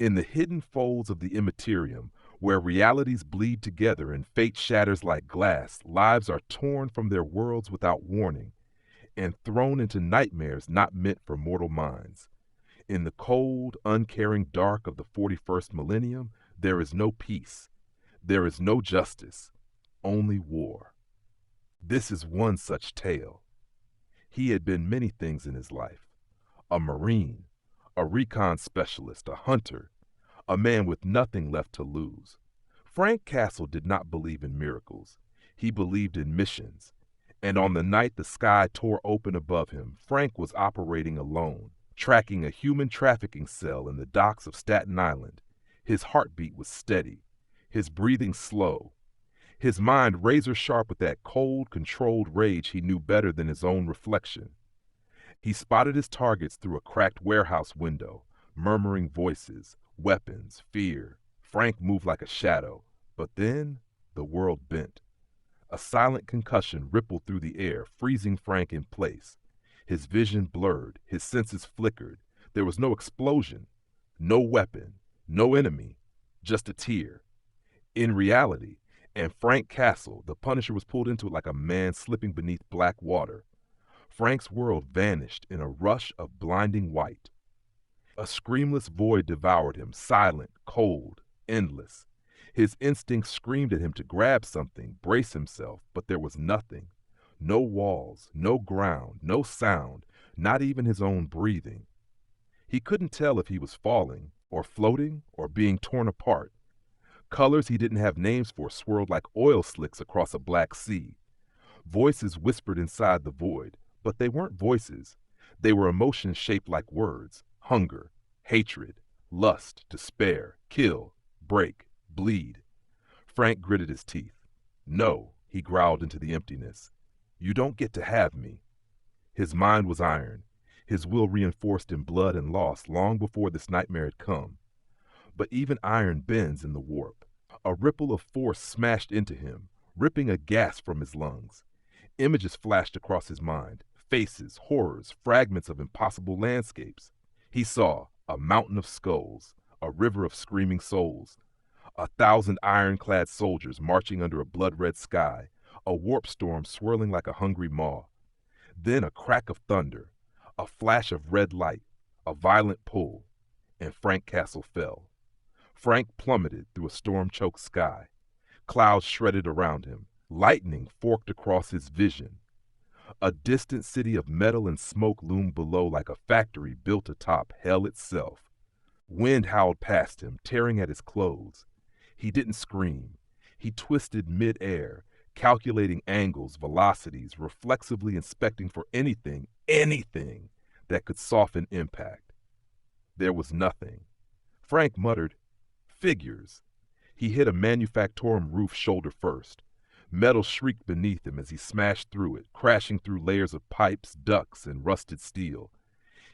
In the hidden folds of the Imperium, where realities bleed together and fate shatters like glass, lives are torn from their worlds without warning and thrown into nightmares not meant for mortal minds. In the cold, uncaring dark of the 41st millennium, there is no peace. There is no justice, only war. This is one such tale. He had been many things in his life: a Marine, a recon specialist, a hunter, a man with nothing left to lose. Frank Castle did not believe in miracles. He believed in missions. And on the night the sky tore open above him, Frank was operating alone, tracking a human trafficking cell in the docks of Staten Island. His heartbeat was steady, his breathing slow, his mind razor sharp with that cold, controlled rage he knew better than his own reflection. He spotted his targets through a cracked warehouse window, murmuring voices, weapons, fear. Frank moved like a shadow, but then the world bent. A silent concussion rippled through the air, freezing Frank in place. His vision blurred, his senses flickered. There was no explosion, no weapon, no enemy, just a tear. In reality, and Frank Castle, the Punisher was pulled into it like a man slipping beneath black water. Frank's world vanished in a rush of blinding white. A screamless void devoured him, silent, cold, endless. His instincts screamed at him to grab something, brace himself, but there was nothing. No walls, no ground, no sound, not even his own breathing. He couldn't tell if he was falling, or floating, or being torn apart. Colors he didn't have names for swirled like oil slicks across a black sea. Voices whispered inside the void, but they weren't voices. They were emotions shaped like words: hunger, hatred, lust, despair, kill, break, bleed. Frank gritted his teeth. "No," he growled into the emptiness. "You don't get to have me." His mind was iron, his will reinforced in blood and loss long before this nightmare had come. But even iron bends in the warp. A ripple of force smashed into him, ripping a gasp from his lungs. Images flashed across his mind: faces, horrors, fragments of impossible landscapes. He saw a mountain of skulls, a river of screaming souls, 1,000 ironclad soldiers marching under a blood-red sky, a warp storm swirling like a hungry maw. Then a crack of thunder, a flash of red light, a violent pull, and Frank Castle fell. Frank plummeted through a storm-choked sky. Clouds shredded around him. Lightning forked across his vision. A distant city of metal and smoke loomed below like a factory built atop hell itself. Wind howled past him, tearing at his clothes. He didn't scream. He twisted mid-air, calculating angles, velocities, reflexively inspecting for anything that could soften impact. There was nothing. Frank muttered, "Figures." He hit a Manufactorum roof shoulder first. Metal shrieked beneath him as he smashed through it, crashing through layers of pipes, ducts, and rusted steel.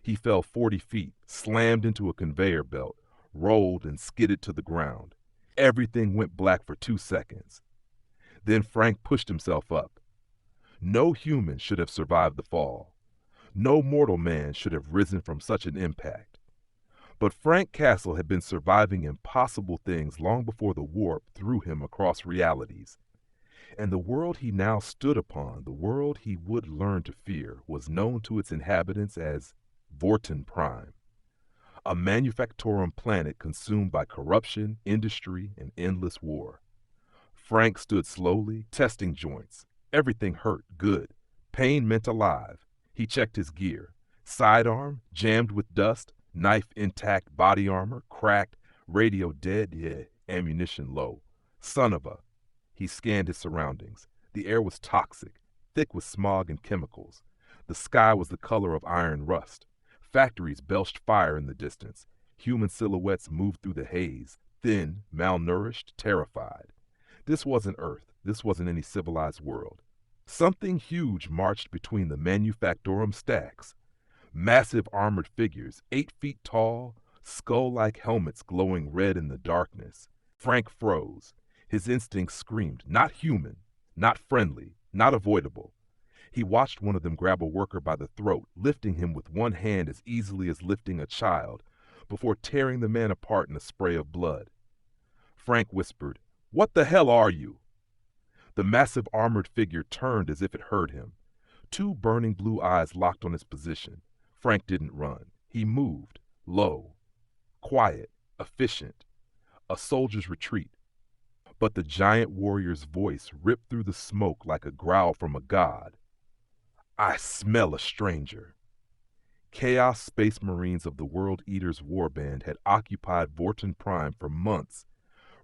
He fell 40 feet, slammed into a conveyor belt, rolled and skidded to the ground. Everything went black for 2 seconds. Then Frank pushed himself up. No human should have survived the fall. No mortal man should have risen from such an impact. But Frank Castle had been surviving impossible things long before the warp threw him across realities. And the world he now stood upon, the world he would learn to fear, was known to its inhabitants as Vorten Prime, a Manufactorum planet consumed by corruption, industry, and endless war. Frank stood slowly, testing joints. Everything hurt good. Pain meant alive. He checked his gear. Sidearm, jammed with dust, knife intact, body armor, cracked, radio dead, ammunition low. Son of a... He scanned his surroundings. The air was toxic, thick with smog and chemicals. The sky was the color of iron rust. Factories belched fire in the distance. Human silhouettes moved through the haze, thin, malnourished, terrified. This wasn't Earth. This wasn't any civilized world. Something huge marched between the Manufactorum stacks. Massive armored figures, 8 feet tall, skull-like helmets glowing red in the darkness. Frank froze. His instincts screamed, not human, not friendly, not avoidable. He watched one of them grab a worker by the throat, lifting him with one hand as easily as lifting a child. before tearing the man apart in a spray of blood. Frank whispered, "What the hell are you?" The massive armored figure turned as if it heard him. Two burning blue eyes locked on his position. Frank didn't run. He moved, low, quiet, efficient, a soldier's retreat. But the giant warrior's voice ripped through the smoke like a growl from a god. "I smell a stranger." Chaos Space Marines of the World Eaters Warband had occupied Vorton Prime for months,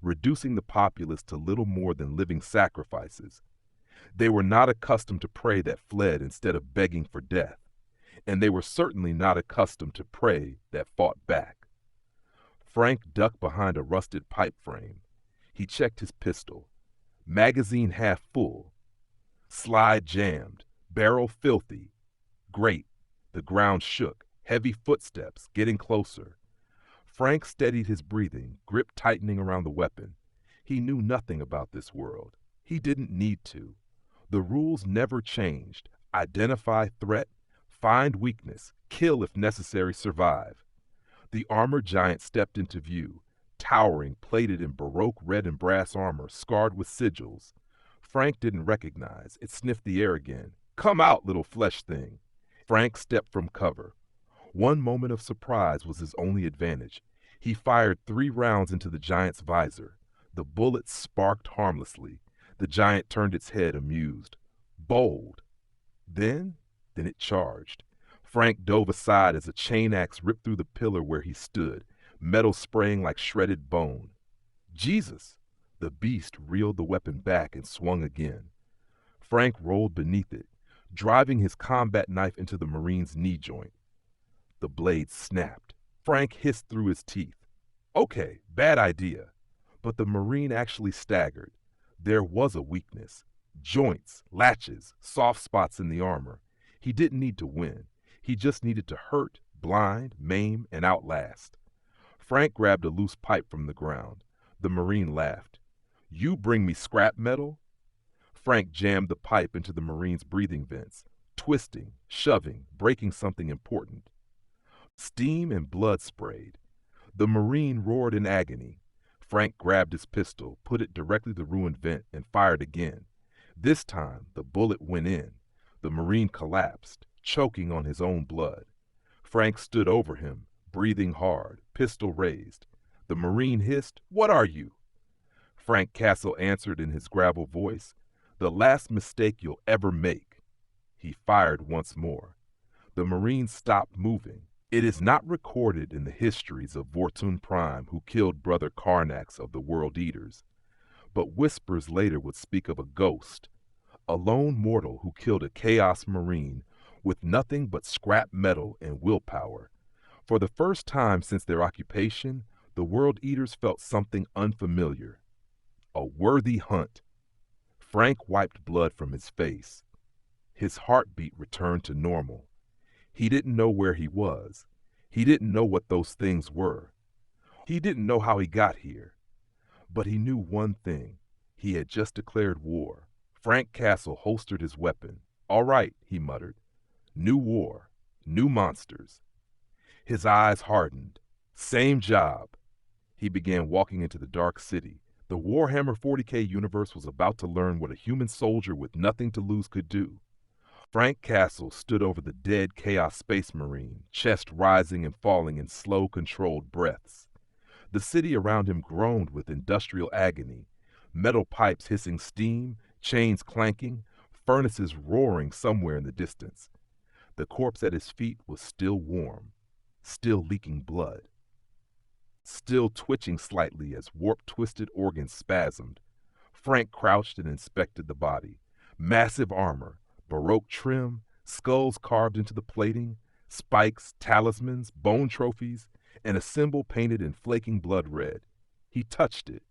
reducing the populace to little more than living sacrifices. They were not accustomed to prey that fled instead of begging for death, and they were certainly not accustomed to prey that fought back. Frank ducked behind a rusted pipe frame. He checked his pistol. Magazine half full. Slide jammed. Barrel filthy. Great. The ground shook. Heavy footsteps, getting closer. Frank steadied his breathing, grip tightening around the weapon. He knew nothing about this world. He didn't need to. The rules never changed. Identify threat, find weakness, kill if necessary, survive. The armored giant stepped into view, towering, plated in Baroque red and brass armor, scarred with sigils. Frank didn't recognize. It sniffed the air again. "Come out, little flesh thing." Frank stepped from cover. One moment of surprise was his only advantage. He fired 3 rounds into the giant's visor. The bullets sparked harmlessly. The giant turned its head, amused. Bold. Then it charged. Frank dove aside as a chain axe ripped through the pillar where he stood, metal spraying like shredded bone. Jesus! The beast reeled the weapon back and swung again. Frank rolled beneath it, driving his combat knife into the Marine's knee joint. The blade snapped. Frank hissed through his teeth. Okay, bad idea. But the Marine actually staggered. There was a weakness. Joints, latches, soft spots in the armor. He didn't need to win. He just needed to hurt, blind, maim, and outlast. Frank grabbed a loose pipe from the ground. The Marine laughed. "You bring me scrap metal?" Frank jammed the pipe into the Marine's breathing vents, twisting, shoving, breaking something important. Steam and blood sprayed. The Marine roared in agony. Frank grabbed his pistol, put it directly to the ruined vent, and fired again. This time, the bullet went in. The Marine collapsed, choking on his own blood. Frank stood over him, breathing hard, pistol raised. The Marine hissed, "What are you?" Frank Castle answered in his gravel voice, "The last mistake you'll ever make." He fired once more. The Marine stopped moving. It is not recorded in the histories of Vorton Prime who killed Brother Karnax of the World Eaters, but whispers later would speak of a ghost, a lone mortal who killed a Chaos Marine with nothing but scrap metal and willpower. For the first time since their occupation, the World Eaters felt something unfamiliar. A worthy hunt. Frank wiped blood from his face. His heartbeat returned to normal. He didn't know where he was. He didn't know what those things were. He didn't know how he got here. But he knew one thing. He had just declared war. Frank Castle holstered his weapon. "All right," he muttered. "New war. New monsters." His eyes hardened. Same job. He began walking into the dark city. The Warhammer 40K universe was about to learn what a human soldier with nothing to lose could do. Frank Castle stood over the dead Chaos Space Marine, chest rising and falling in slow, controlled breaths. The city around him groaned with industrial agony, metal pipes hissing steam, chains clanking, furnaces roaring somewhere in the distance. The corpse at his feet was still warm, still leaking blood, still twitching slightly as warp-twisted organs spasmed. Frank crouched and inspected the body. Massive armor, Baroque trim, skulls carved into the plating, spikes, talismans, bone trophies, and a symbol painted in flaking blood red. He touched it.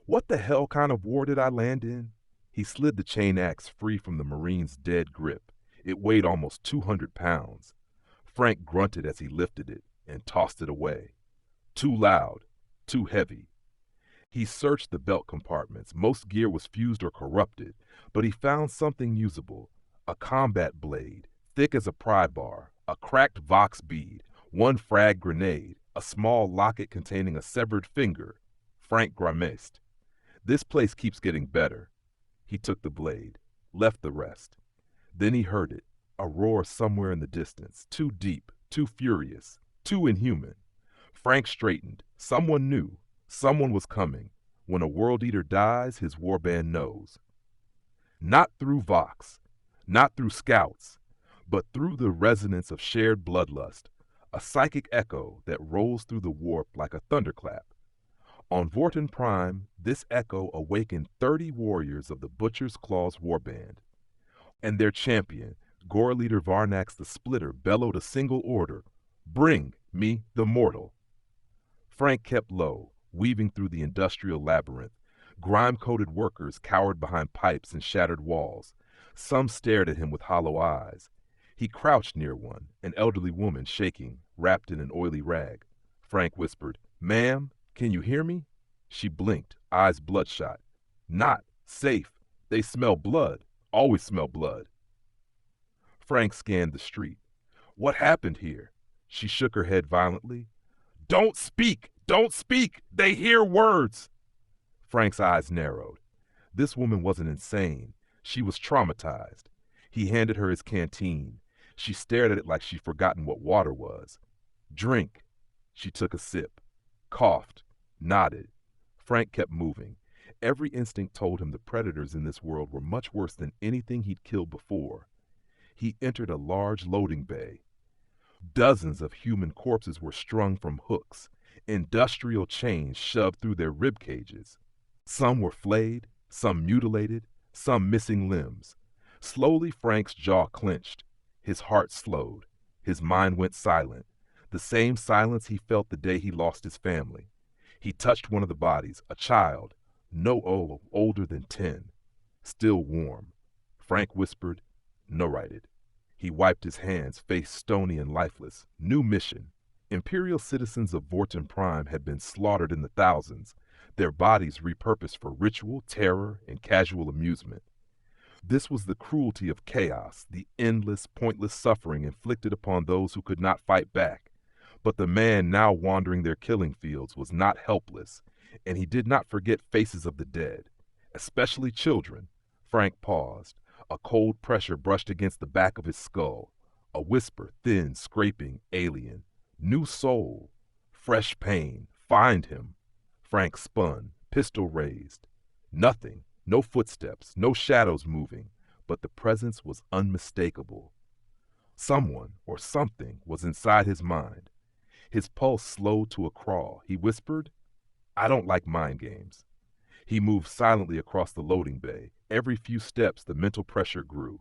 What the hell kind of war did I land in? He slid the chain axe free from the Marine's dead grip. It weighed almost 200 pounds. Frank grunted as he lifted it and tossed it away. Too loud, too heavy. He searched the belt compartments. Most gear was fused or corrupted, but he found something usable. A combat blade, thick as a pry bar, a cracked Vox bead, one frag grenade, A small locket containing a severed finger. Frank grimaced. This place keeps getting better. He took the blade, left the rest. Then he heard it, a roar somewhere in the distance, too deep, too furious, too inhuman. Frank straightened. Someone knew. Someone was coming. When a world eater dies, his warband knows. Not through Vox, not through scouts, but through the resonance of shared bloodlust, a psychic echo that rolls through the warp like a thunderclap. On Vortin Prime, this echo awakened 30 warriors of the Butcher's Claws warband. And their champion, Gore Leader Varnax the Splitter, bellowed a single order: "Bring me the mortal." Frank kept low, weaving through the industrial labyrinth. Grime-coated workers cowered behind pipes and shattered walls. Some stared at him with hollow eyes. He crouched near one, an elderly woman shaking, wrapped in an oily rag. Frank whispered, "Ma'am, can you hear me?" She blinked, eyes bloodshot. "Not safe. They smell blood. Always smell blood." Frank scanned the street. "What happened here?" She shook her head violently. "Don't speak! Don't speak! They hear words!" Frank's eyes narrowed. This woman wasn't insane. She was traumatized. He handed her his canteen. She stared at it like she'd forgotten what water was. "Drink." She took a sip, coughed, nodded. Frank kept moving. Every instinct told him the predators in this world were much worse than anything he'd killed before. He entered a large loading bay. Dozens of human corpses were strung from hooks, industrial chains shoved through their rib cages. Some were flayed, some mutilated, some missing limbs. Slowly, Frank's jaw clenched. His heart slowed. His mind went silent, the same silence he felt the day he lost his family. He touched one of the bodies, a child, no older than 10, still warm. Frank whispered, "No righted." He wiped his hands, face stony and lifeless. New mission. Imperial citizens of Vortin Prime had been slaughtered in the thousands, their bodies repurposed for ritual, terror, and casual amusement. This was the cruelty of chaos, the endless, pointless suffering inflicted upon those who could not fight back. But the man now wandering their killing fields was not helpless, and he did not forget faces of the dead, especially children. Frank paused. A cold pressure brushed against the back of his skull. A whisper, thin, scraping, alien. "New soul. Fresh pain. Find him." Frank spun, pistol raised. Nothing. No footsteps, no shadows moving, but the presence was unmistakable. Someone or something was inside his mind. His pulse slowed to a crawl. He whispered, "I don't like mind games." He moved silently across the loading bay. Every few steps, the mental pressure grew.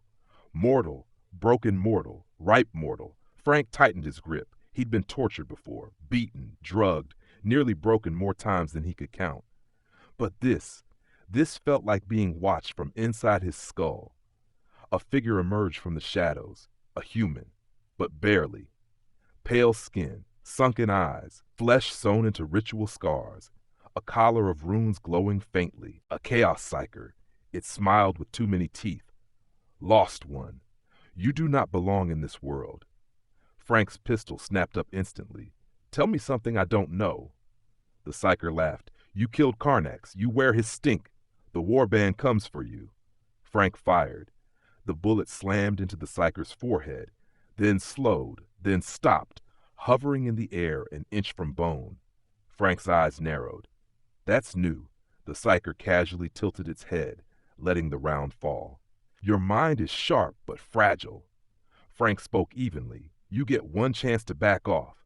Mortal, broken mortal, ripe mortal. Frank tightened his grip. He'd been tortured before, beaten, drugged, nearly broken more times than he could count. But this felt like being watched from inside his skull. A figure emerged from the shadows, a human, but barely. Pale skin, sunken eyes, flesh sewn into ritual scars, a collar of runes glowing faintly, a chaos psyker. It smiled with too many teeth. "Lost one, you do not belong in this world." Frank's pistol snapped up instantly. "Tell me something I don't know." The psyker laughed. "You killed Karnax. You wear his stink. The warband comes for you." Frank fired. The bullet slammed into the psyker's forehead, then slowed, then stopped, hovering in the air an inch from bone. Frank's eyes narrowed. "That's new." The psyker casually tilted its head, letting the round fall. "Your mind is sharp but fragile." Frank spoke evenly. "You get one chance to back off."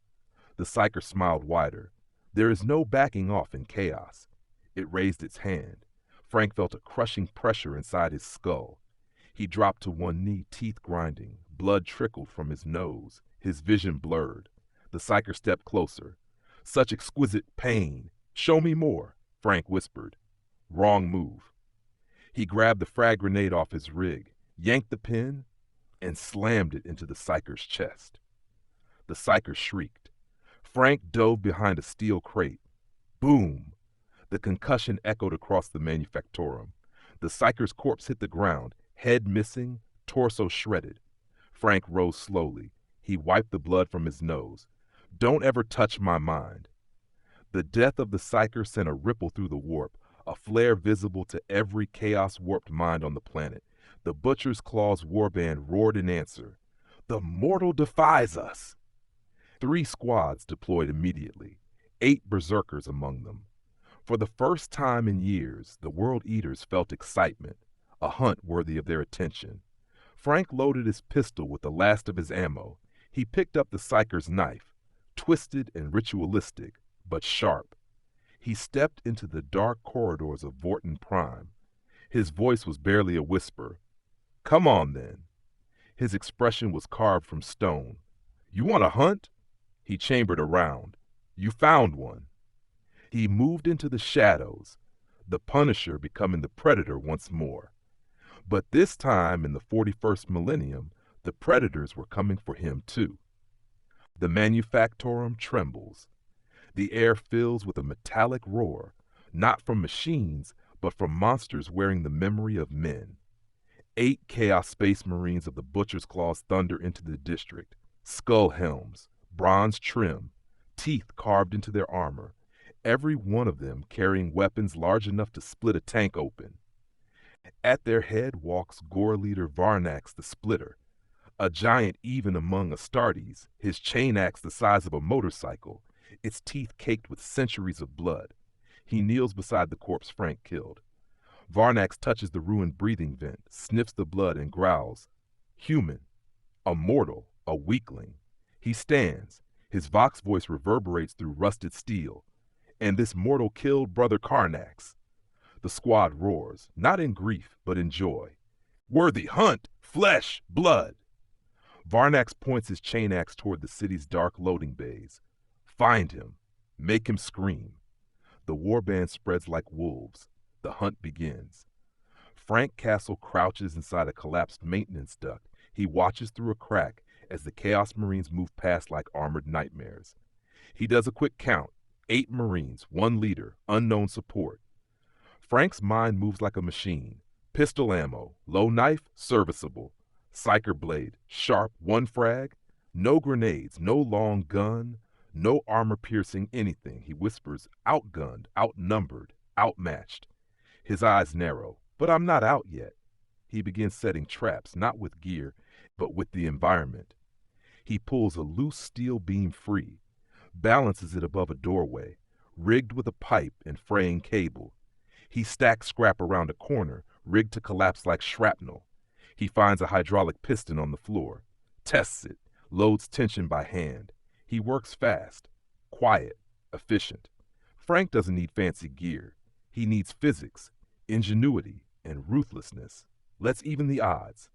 The psyker smiled wider. "There is no backing off in chaos." It raised its hand. Frank felt a crushing pressure inside his skull. He dropped to one knee, teeth grinding. Blood trickled from his nose. His vision blurred. The psyker stepped closer. "Such exquisite pain. Show me more," Frank whispered. Wrong move. He grabbed the frag grenade off his rig, yanked the pin, and slammed it into the psyker's chest. The psyker shrieked. Frank dove behind a steel crate. Boom! The concussion echoed across the manufactorum. The psyker's corpse hit the ground, head missing, torso shredded. Frank rose slowly. He wiped the blood from his nose. Don't ever touch my mind. The death of the Psyker sent a ripple through the warp, a flare visible to every chaos-warped mind on the planet. The Butcher's Claws warband roared in answer. The mortal defies us! 3 squads deployed immediately, 8 berserkers among them. For the first time in years, the World Eaters felt excitement, a hunt worthy of their attention. Frank loaded his pistol with the last of his ammo. He picked up the Psyker's knife, twisted and ritualistic, but sharp. He stepped into the dark corridors of Vorten Prime. His voice was barely a whisper. Come on, then. His expression was carved from stone. You want to hunt? He chambered around. You found one. He moved into the shadows, the Punisher becoming the Predator once more. But this time in the 41st millennium, the Predators were coming for him too. The Manufactorum trembles. The air fills with a metallic roar, not from machines, but from monsters wearing the memory of men. 8 Chaos Space Marines of the Butcher's Claws thunder into the district, skull helms, bronze trim, teeth carved into their armor, every one of them carrying weapons large enough to split a tank open. At their head walks Gore leader Varnax the Splitter, a giant even among Astartes, his chain axe the size of a motorcycle, its teeth caked with centuries of blood. He kneels beside the corpse Frank killed. Varnax touches the ruined breathing vent, sniffs the blood, and growls. Human. A mortal. A weakling. He stands. His Vox voice reverberates through rusted steel. And this mortal killed Brother Karnax. The squad roars, not in grief, but in joy. Worthy hunt! Flesh! Blood! Varnax points his chain axe toward the city's dark loading bays. Find him. Make him scream. The warband spreads like wolves. The hunt begins. Frank Castle crouches inside a collapsed maintenance duct. He watches through a crack as the Chaos Marines move past like armored nightmares. He does a quick count. 8 Marines, 1 leader, unknown support. Frank's mind moves like a machine. Pistol ammo, low knife, serviceable. Psyker blade, sharp, 1 frag. No grenades, no long gun, no armor-piercing anything. He whispers, outgunned, outnumbered, outmatched. His eyes narrow. But I'm not out yet. He begins setting traps, not with gear, but with the environment. He pulls a loose steel beam free, balances it above a doorway, rigged with a pipe and fraying cable. He stacks scrap around a corner, rigged to collapse like shrapnel. He finds a hydraulic piston on the floor, tests it, loads tension by hand. He works fast, quiet, efficient. Frank doesn't need fancy gear. He needs physics, ingenuity, and ruthlessness. Let's even the odds.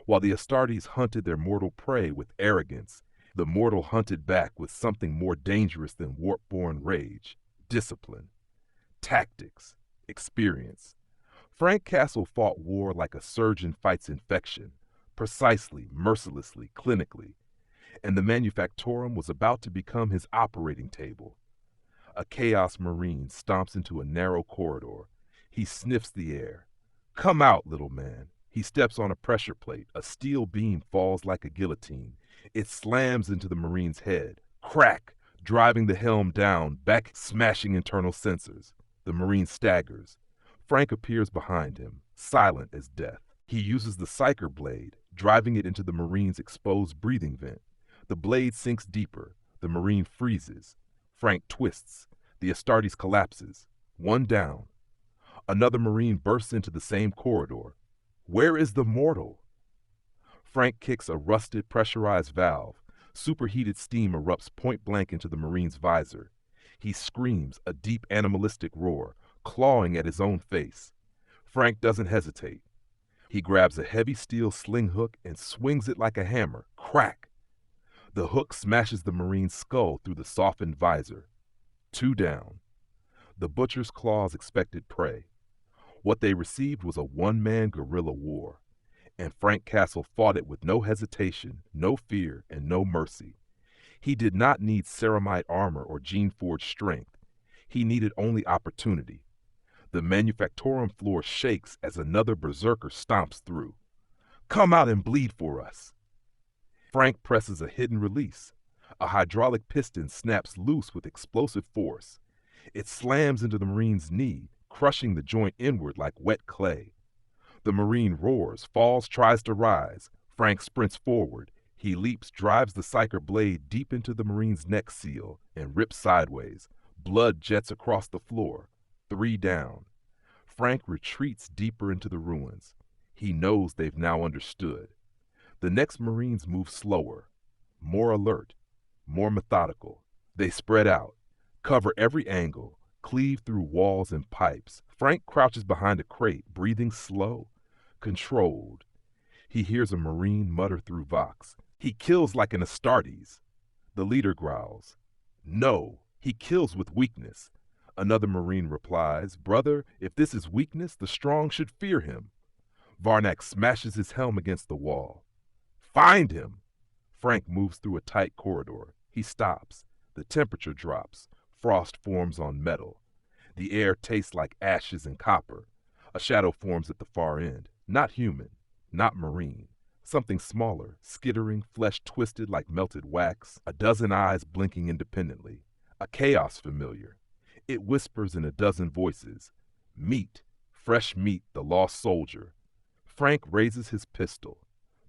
While the Astartes hunted their mortal prey with arrogance, the mortal hunted back with something more dangerous than warp-born rage, discipline, tactics, experience. Frank Castle fought war like a surgeon fights infection, precisely, mercilessly, clinically, and the Manufactorum was about to become his operating table. A Chaos Marine stomps into a narrow corridor. He sniffs the air. Come out, little man. He steps on a pressure plate. A steel beam falls like a guillotine. It slams into the Marine's head. Crack, driving the helm down, back smashing internal sensors. The Marine staggers. Frank appears behind him, silent as death. He uses the Psyker blade, driving it into the Marine's exposed breathing vent. The blade sinks deeper. The Marine freezes. Frank twists. The Astartes collapses. 1 down. Another Marine bursts into the same corridor. Where is the mortal? Frank kicks a rusted pressurized valve. Superheated steam erupts point blank into the Marine's visor. He screams, a deep animalistic roar, clawing at his own face. Frank doesn't hesitate. He grabs a heavy steel sling hook and swings it like a hammer. Crack! The hook smashes the Marine's skull through the softened visor. 2 down. The Butcher's Claws expected prey. What they received was a one-man guerrilla war, and Frank Castle fought it with no hesitation, no fear, and no mercy. He did not need ceramite armor or gene-forged strength. He needed only opportunity. The Manufactorum floor shakes as another berserker stomps through. Come out and bleed for us. Frank presses a hidden release. A hydraulic piston snaps loose with explosive force. It slams into the Marine's knee, crushing the joint inward like wet clay. The Marine roars, falls, tries to rise. Frank sprints forward. He leaps, drives the Psyker blade deep into the Marine's neck seal, and rips sideways. Blood jets across the floor. 3 down. Frank retreats deeper into the ruins. He knows they've now understood. The next Marines move slower, more alert, more methodical. They spread out, cover every angle, cleave through walls and pipes. Frank crouches behind a crate, breathing slow, controlled. He hears a Marine mutter through Vox. "He kills like an Astartes." The leader growls. "No, he kills with weakness." Another Marine replies, "Brother, if this is weakness, the strong should fear him." Varnak smashes his helm against the wall. "Find him!" Frank moves through a tight corridor. He stops. The temperature drops. Frost forms on metal. The air tastes like ashes and copper. A shadow forms at the far end. Not human, not Marine. Something smaller, skittering, flesh twisted like melted wax, a dozen eyes blinking independently. A chaos familiar. It whispers in a dozen voices. Meat, fresh meat, the lost soldier. Frank raises his pistol.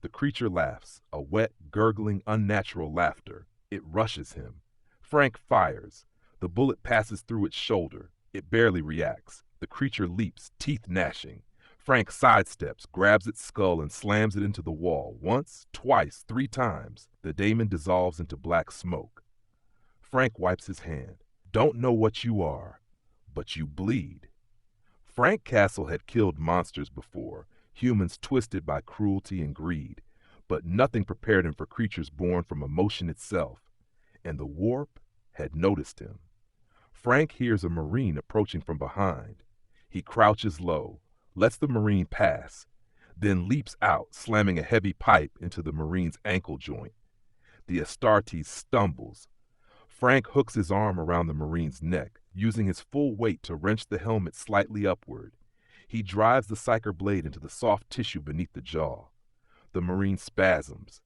The creature laughs, a wet, gurgling, unnatural laughter. It rushes him. Frank fires. The bullet passes through its shoulder. It barely reacts. The creature leaps, teeth gnashing. Frank sidesteps, grabs its skull, and slams it into the wall. Once, twice, 3 times. The daemon dissolves into black smoke. Frank wipes his hand. "Don't know what you are, but you bleed." Frank Castle had killed monsters before, humans twisted by cruelty and greed, but nothing prepared him for creatures born from emotion itself, and the warp had noticed him. Frank hears a Marine approaching from behind. He crouches low, lets the Marine pass, then leaps out, slamming a heavy pipe into the Marine's ankle joint. The Astartes stumbles. Frank hooks his arm around the Marine's neck, using his full weight to wrench the helmet slightly upward. He drives the Psyker blade into the soft tissue beneath the jaw. The Marine spasms,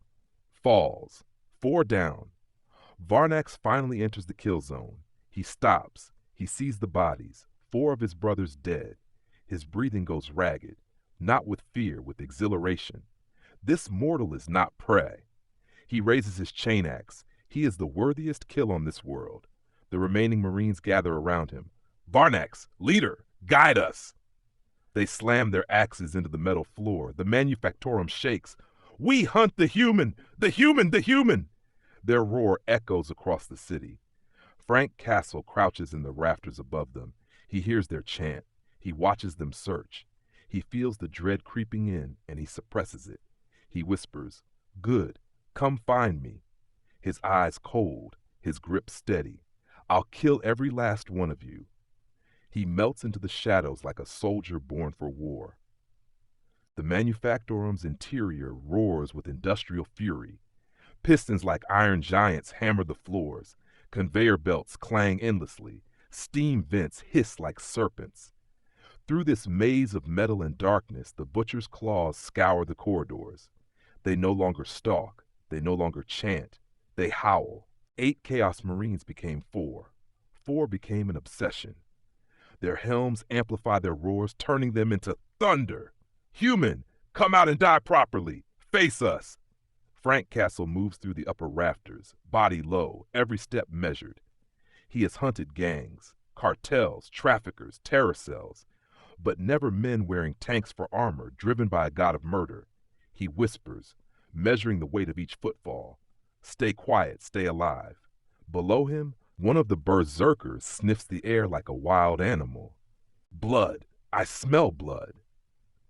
falls, 4 down. Varnax finally enters the kill zone. He stops. He sees the bodies, 4 of his brothers dead. His breathing goes ragged, not with fear, with exhilaration. This mortal is not prey. He raises his chain axe. He is the worthiest kill on this world. The remaining Marines gather around him. "Varnax, leader, guide us!" They slam their axes into the metal floor. The Manufactorum shakes. "We hunt the human! The human! The human!" Their roar echoes across the city. Frank Castle crouches in the rafters above them. He hears their chant. He watches them search. He feels the dread creeping in, and he suppresses it. He whispers, "Good, come find me." His eyes cold, his grip steady. "I'll kill every last one of you." He melts into the shadows like a soldier born for war. The Manufactorum's interior roars with industrial fury. Pistons like iron giants hammer the floors. Conveyor belts clang endlessly. Steam vents hiss like serpents. Through this maze of metal and darkness, the butcher's claws scour the corridors. They no longer stalk. They no longer chant. They howl. 8 Chaos Marines became 4. 4 became an obsession. Their helms amplify their roars, turning them into thunder. "Human, come out and die properly. Face us." Frank Castle moves through the upper rafters, body low, every step measured. He has hunted gangs, cartels, traffickers, terror cells, but never men wearing tanks for armor, driven by a god of murder. He whispers, measuring the weight of each footfall. "Stay quiet, stay alive." Below him, one of the berserkers sniffs the air like a wild animal. "Blood! I smell blood!"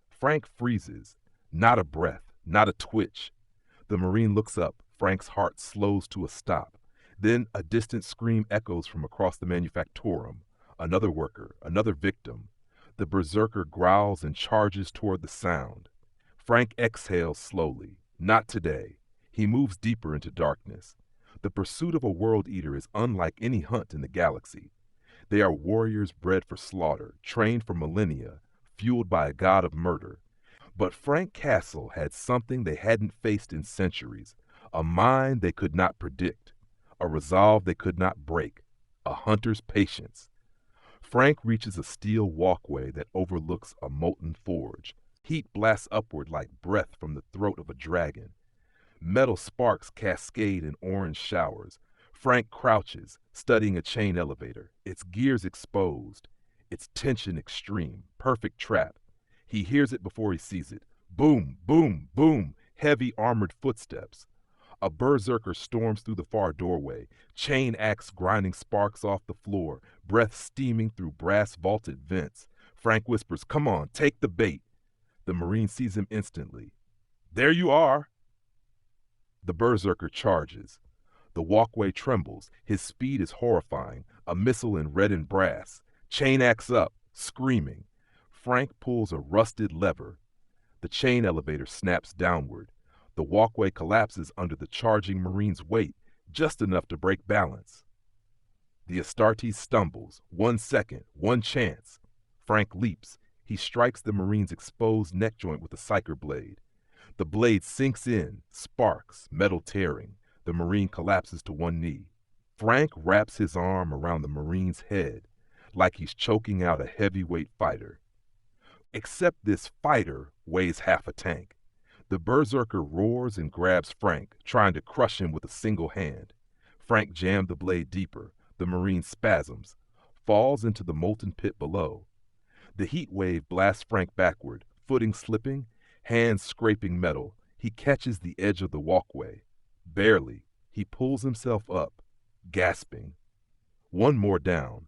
Frank freezes. Not a breath, not a twitch. The Marine looks up. Frank's heart slows to a stop. Then a distant scream echoes from across the Manufactorum. Another worker, another victim. The berserker growls and charges toward the sound. Frank exhales slowly. Not today. He moves deeper into darkness. The pursuit of a world eater is unlike any hunt in the galaxy. They are warriors bred for slaughter, trained for millennia, fueled by a god of murder. But Frank Castle had something they hadn't faced in centuries, a mind they could not predict, a resolve they could not break, a hunter's patience. Frank reaches a steel walkway that overlooks a molten forge. Heat blasts upward like breath from the throat of a dragon. Metal sparks cascade in orange showers. Frank crouches, studying a chain elevator, its gears exposed, its tension extreme, perfect trap. He hears it before he sees it. Boom, boom, boom, heavy armored footsteps. A berserker storms through the far doorway, chain axe grinding sparks off the floor, breath steaming through brass-vaulted vents. Frank whispers, "Come on, take the bait." The Marine sees him instantly. "There you are." The berserker charges. The walkway trembles. His speed is horrifying, a missile in red and brass. Chain axe up, screaming. Frank pulls a rusted lever. The chain elevator snaps downward. The walkway collapses under the charging Marine's weight, just enough to break balance. The Astartes stumbles. 1 second, one chance. Frank leaps. He strikes the Marine's exposed neck joint with a psyker blade. The blade sinks in, sparks, metal tearing. The Marine collapses to one knee. Frank wraps his arm around the Marine's head, like he's choking out a heavyweight fighter. Except this fighter weighs half a tank. The berserker roars and grabs Frank, trying to crush him with a single hand. Frank jammed the blade deeper. The Marine spasms, falls into the molten pit below. The heat wave blasts Frank backward, footing slipping, hands scraping metal. He catches the edge of the walkway. Barely. He pulls himself up, gasping. One more down.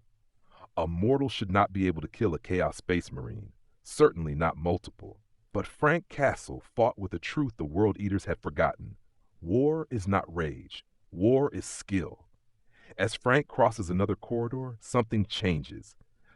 A mortal should not be able to kill a Chaos Space Marine. Certainly not multiple. But Frank Castle fought with a truth the World Eaters had forgotten. War is not rage. War is skill. As Frank crosses another corridor, something changes.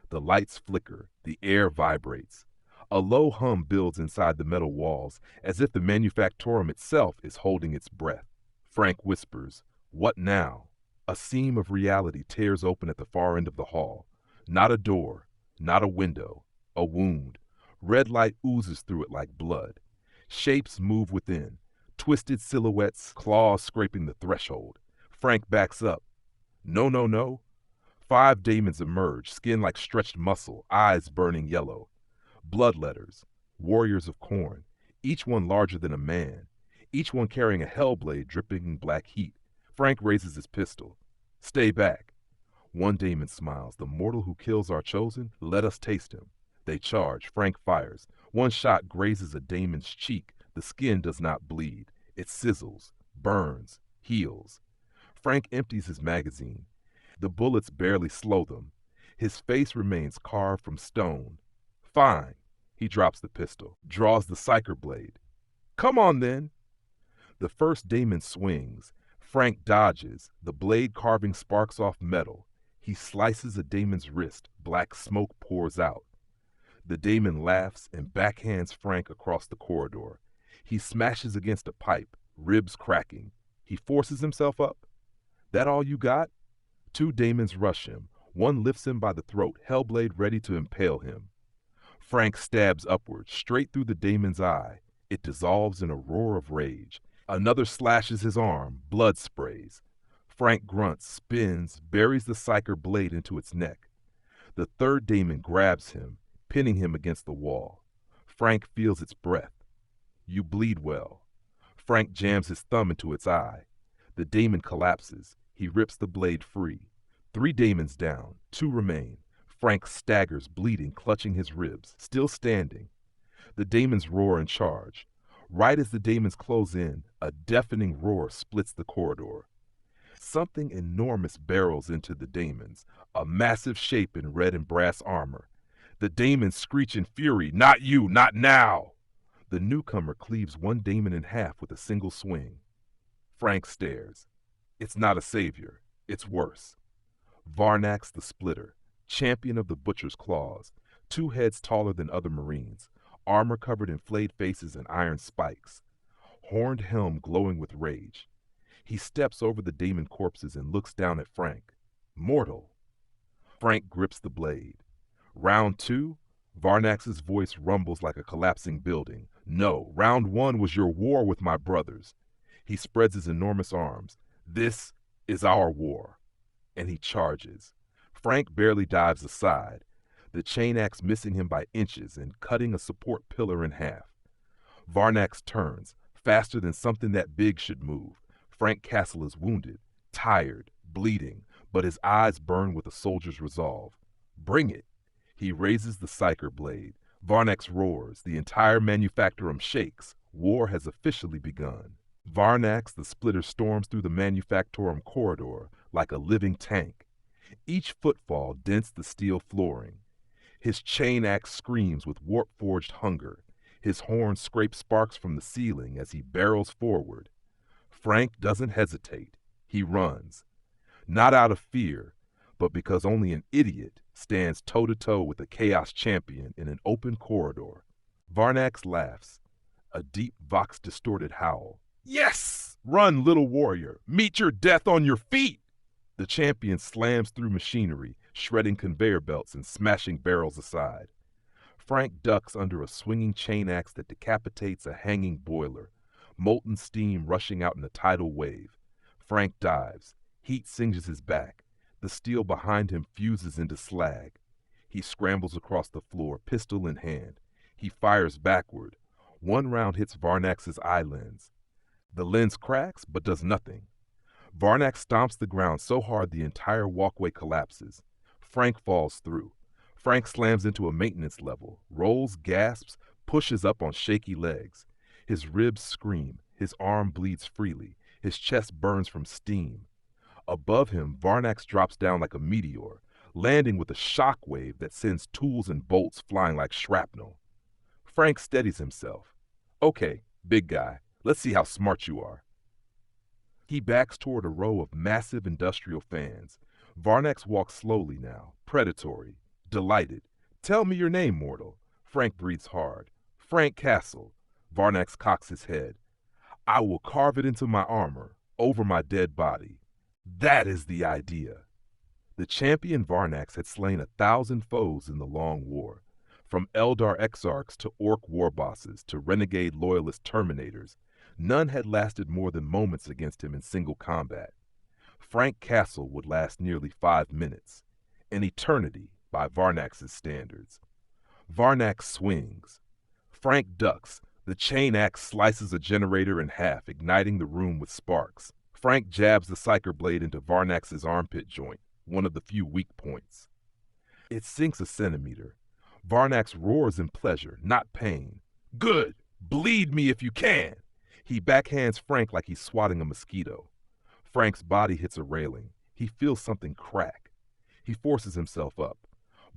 The lights flicker. The air vibrates. A low hum builds inside the metal walls, as if the Manufactorum itself is holding its breath. Frank whispers, "What now?" A seam of reality tears open at the far end of the hall. Not a door, not a window, a wound. Red light oozes through it like blood. Shapes move within, twisted silhouettes, claws scraping the threshold. Frank backs up. No, no, no. 5 daemons emerge, skin like stretched muscle, eyes burning yellow. Bloodletters, warriors of corn, each one larger than a man, each one carrying a hellblade dripping in black heat. Frank raises his pistol. "Stay back." One daemon smiles. "The mortal who kills our chosen, let us taste him." They charge. Frank fires. One shot grazes a daemon's cheek. The skin does not bleed. It sizzles, burns, heals. Frank empties his magazine. The bullets barely slow them. His face remains carved from stone. "Fine." He drops the pistol, draws the psyker blade. "Come on, then." The first daemon swings. Frank dodges, the blade carving sparks off metal. He slices a daemon's wrist. Black smoke pours out. The daemon laughs and backhands Frank across the corridor. He smashes against a pipe, ribs cracking. He forces himself up. "That all you got?" 2 daemons rush him. One lifts him by the throat, hellblade ready to impale him. Frank stabs upward, straight through the daemon's eye. It dissolves in a roar of rage. Another slashes his arm, blood sprays. Frank grunts, spins, buries the psyker blade into its neck. The 3rd daemon grabs him, pinning him against the wall. Frank feels its breath. "You bleed well." Frank jams his thumb into its eye. The daemon collapses. He rips the blade free. 3 daemons down, 2 remain. Frank staggers, bleeding, clutching his ribs, still standing. The daemons roar and charge. Right as the daemons close in, a deafening roar splits the corridor. Something enormous barrels into the daemons, a massive shape in red and brass armor. The daemons screech in fury, "Not you, not now!" The newcomer cleaves one daemon in half with a single swing. Frank stares. It's not a savior. It's worse. Varnax the Splitter, champion of the Butcher's Claws, 2 heads taller than other Marines, armor covered in flayed faces and iron spikes, horned helm glowing with rage. He steps over the daemon corpses and looks down at Frank. Mortal. Frank grips the blade. Round 2, Varnax's voice rumbles like a collapsing building. "No, round 1 was your war with my brothers." He spreads his enormous arms. "This is our war. And he charges. Frank barely dives aside, the chain axe missing him by inches and cutting a support pillar in half. Varnax turns, faster than something that big should move. Frank Castle is wounded, tired, bleeding, but his eyes burn with a soldier's resolve. Bring it. He raises the Psyker blade. Varnax roars. The entire Manufactorum shakes. War has officially begun. Varnax, the splitter, storms through the Manufactorum corridor like a living tank. Each footfall dents the steel flooring. His chain axe screams with warp-forged hunger. His horn scrapes sparks from the ceiling as he barrels forward. Frank doesn't hesitate. He runs. Not out of fear, but because only an idiot stands toe-to-toe with a Chaos champion in an open corridor. Varnax laughs, a deep vox-distorted howl. Yes! Run, little warrior! Meet your death on your feet! The champion slams through machinery, shredding conveyor belts and smashing barrels aside. Frank ducks under a swinging chain axe that decapitates a hanging boiler, molten steam rushing out in a tidal wave. Frank dives. Heat singes his back. The steel behind him fuses into slag. He scrambles across the floor, pistol in hand. He fires backward. One round hits Varnax's eye lens. The lens cracks, but does nothing. Varnax stomps the ground so hard the entire walkway collapses. Frank falls through. Frank slams into a maintenance level, rolls, gasps, pushes up on shaky legs. His ribs scream. His arm bleeds freely. His chest burns from steam. Above him, Varnax drops down like a meteor, landing with a shock wave that sends tools and bolts flying like shrapnel. Frank steadies himself. Okay, big guy, let's see how smart you are. He backs toward a row of massive industrial fans. Varnax walks slowly now, predatory, delighted. Tell me your name, mortal. Frank breathes hard. Frank Castle. Varnax cocks his head. I will carve it into my armor, over my dead body. That is the idea. The champion Varnax had slain 1,000 foes in the Long War, from Eldar exarchs to Ork war bosses to renegade loyalist terminators. None had lasted more than moments against him in single combat. Frank Castle would last nearly 5 minutes, an eternity by Varnax's standards. Varnax swings. Frank ducks. The chain axe slices a generator in half, igniting the room with sparks. Frank jabs the Psyker blade into Varnax's armpit joint, one of the few weak points. It sinks a centimeter. Varnax roars in pleasure, not pain. Good! Bleed me if you can! He backhands Frank like he's swatting a mosquito. Frank's body hits a railing. He feels something crack. He forces himself up.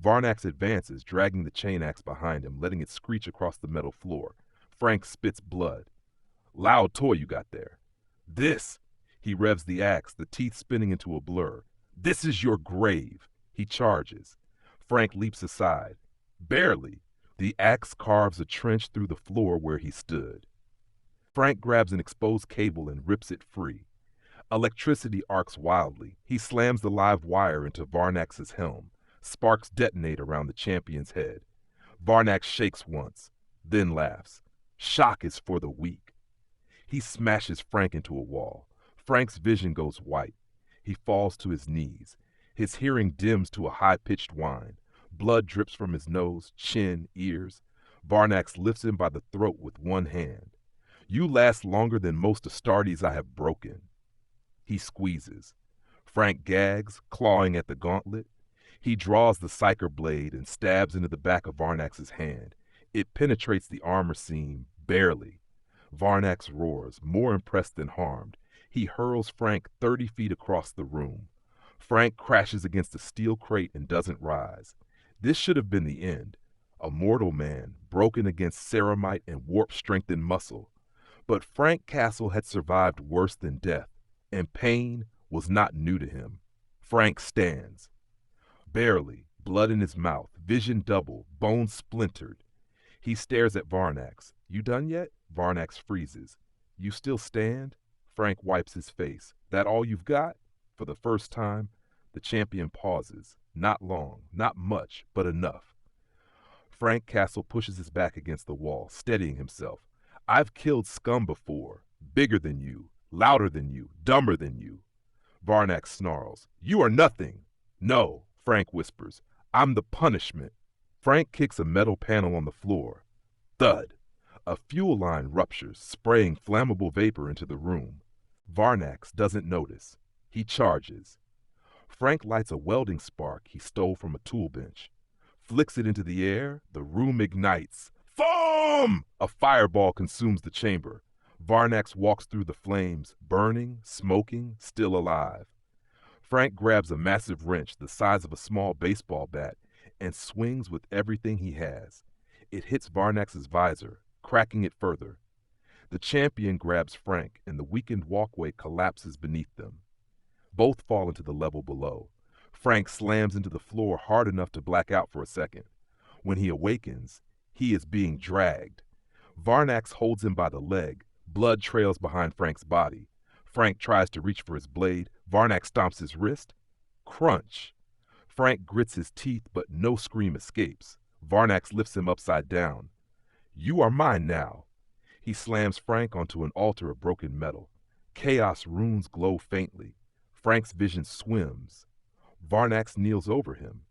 Varnax advances, dragging the chain axe behind him, letting it screech across the metal floor. Frank spits blood. Loud toy you got there. This! He revs the axe, the teeth spinning into a blur. This is your grave. He charges. Frank leaps aside. Barely. The axe carves a trench through the floor where he stood. Frank grabs an exposed cable and rips it free. Electricity arcs wildly. He slams the live wire into Varnax's helm. Sparks detonate around the champion's head. Varnax shakes once, then laughs. Shock is for the weak. He smashes Frank into a wall. Frank's vision goes white. He falls to his knees. His hearing dims to a high-pitched whine. Blood drips from his nose, chin, ears. Varnax lifts him by the throat with one hand. You last longer than most Astartes I have broken. He squeezes. Frank gags, clawing at the gauntlet. He draws the Psyker blade and stabs into the back of Varnax's hand. It penetrates the armor seam, barely. Varnax roars, more impressed than harmed. He hurls Frank 30 feet across the room. Frank crashes against a steel crate and doesn't rise. This should have been the end. A mortal man, broken against ceramite and warp-strengthened muscle. But Frank Castle had survived worse than death, and pain was not new to him. Frank stands. Barely, blood in his mouth, vision double, bones splintered. He stares at Varnax. You done yet? Varnax freezes. You still stand? Frank wipes his face. That all you've got? For the first time, the champion pauses. Not long, not much, but enough. Frank Castle pushes his back against the wall, steadying himself. I've killed scum before, bigger than you, louder than you, dumber than you. Varnax snarls. You are nothing. No, Frank whispers. I'm the punishment. Frank kicks a metal panel on the floor. Thud. A fuel line ruptures, spraying flammable vapor into the room. Varnax doesn't notice. He charges. Frank lights a welding spark he stole from a tool bench. Flicks it into the air, the room ignites. Foam! A fireball consumes the chamber. Varnax walks through the flames, burning, smoking, still alive. Frank grabs a massive wrench the size of a small baseball bat and swings with everything he has. It hits Varnax's visor, cracking it further. The champion grabs Frank, and the weakened walkway collapses beneath them. Both fall into the level below. Frank slams into the floor hard enough to black out for a second. When he awakens, he is being dragged. Varnax holds him by the leg. Blood trails behind Frank's body. Frank tries to reach for his blade. Varnax stomps his wrist. Crunch. Frank grits his teeth, but no scream escapes. Varnax lifts him upside down. You are mine now. He slams Frank onto an altar of broken metal. Chaos runes glow faintly. Frank's vision swims. Varnax kneels over him.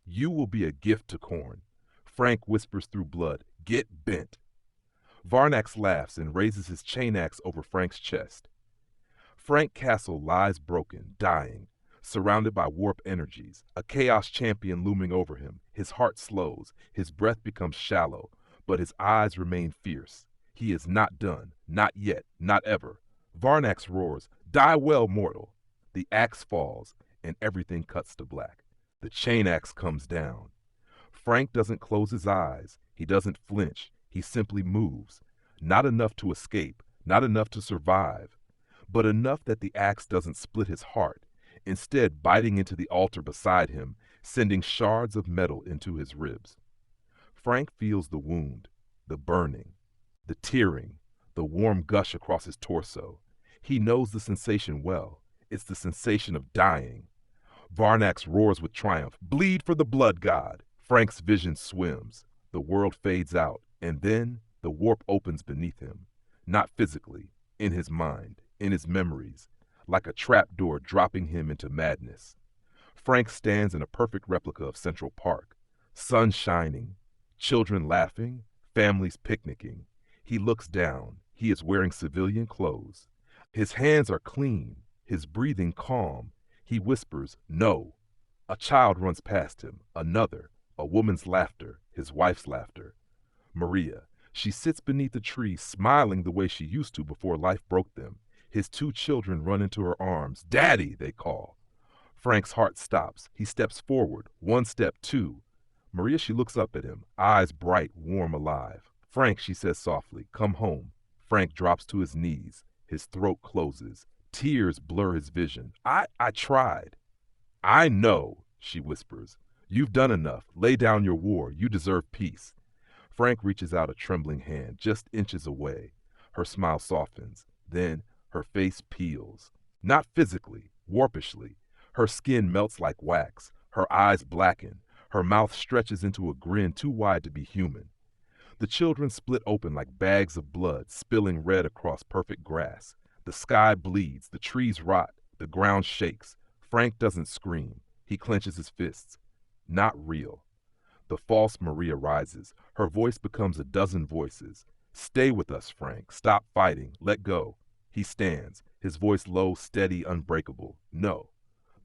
You will be a gift to Khorne. Frank whispers through blood, get bent. Varnax laughs and raises his chain axe over Frank's chest. Frank Castle lies broken, dying, surrounded by warp energies, a chaos champion looming over him. His heart slows, his breath becomes shallow, but his eyes remain fierce. He is not done, not yet, not ever. Varnax roars, die well, mortal. The axe falls, and everything cuts to black. The chain axe comes down. Frank doesn't close his eyes. He doesn't flinch. He simply moves. Not enough to escape, not enough to survive, but enough that the axe doesn't split his heart, instead biting into the altar beside him, sending shards of metal into his ribs. Frank feels the wound, the burning, the tearing, the warm gush across his torso. He knows the sensation well. It's the sensation of dying. Varnax roars with triumph. Bleed for the blood god. Frank's vision swims. The world fades out, and then the warp opens beneath him. Not physically, in his mind, in his memories, like a trapdoor dropping him into madness. Frank stands in a perfect replica of Central Park. Sun shining, children laughing, families picnicking. He looks down. He is wearing civilian clothes. His hands are clean, his breathing calm. He whispers, no. A child runs past him, another, a woman's laughter, his wife's laughter. Maria, she sits beneath a tree, smiling the way she used to before life broke them. His two children run into her arms. Daddy, they call. Frank's heart stops. He steps forward, one step, two. Maria, she looks up at him, eyes bright, warm, alive. Frank, she says softly, come home. Frank drops to his knees. His throat closes. Tears blur his vision. I tried. I know, she whispers. You've done enough. Lay down your war. You deserve peace. Frank reaches out a trembling hand, just inches away. Her smile softens. Then her face peels. Not physically, warpishly. Her skin melts like wax. Her eyes blacken. Her mouth stretches into a grin too wide to be human. The children split open like bags of blood, spilling red across perfect grass. The sky bleeds, the trees rot, the ground shakes. Frank doesn't scream. He clenches his fists. Not real. The false Maria rises. Her voice becomes a dozen voices. Stay with us, Frank. Stop fighting. Let go. He stands, his voice low, steady, unbreakable. No.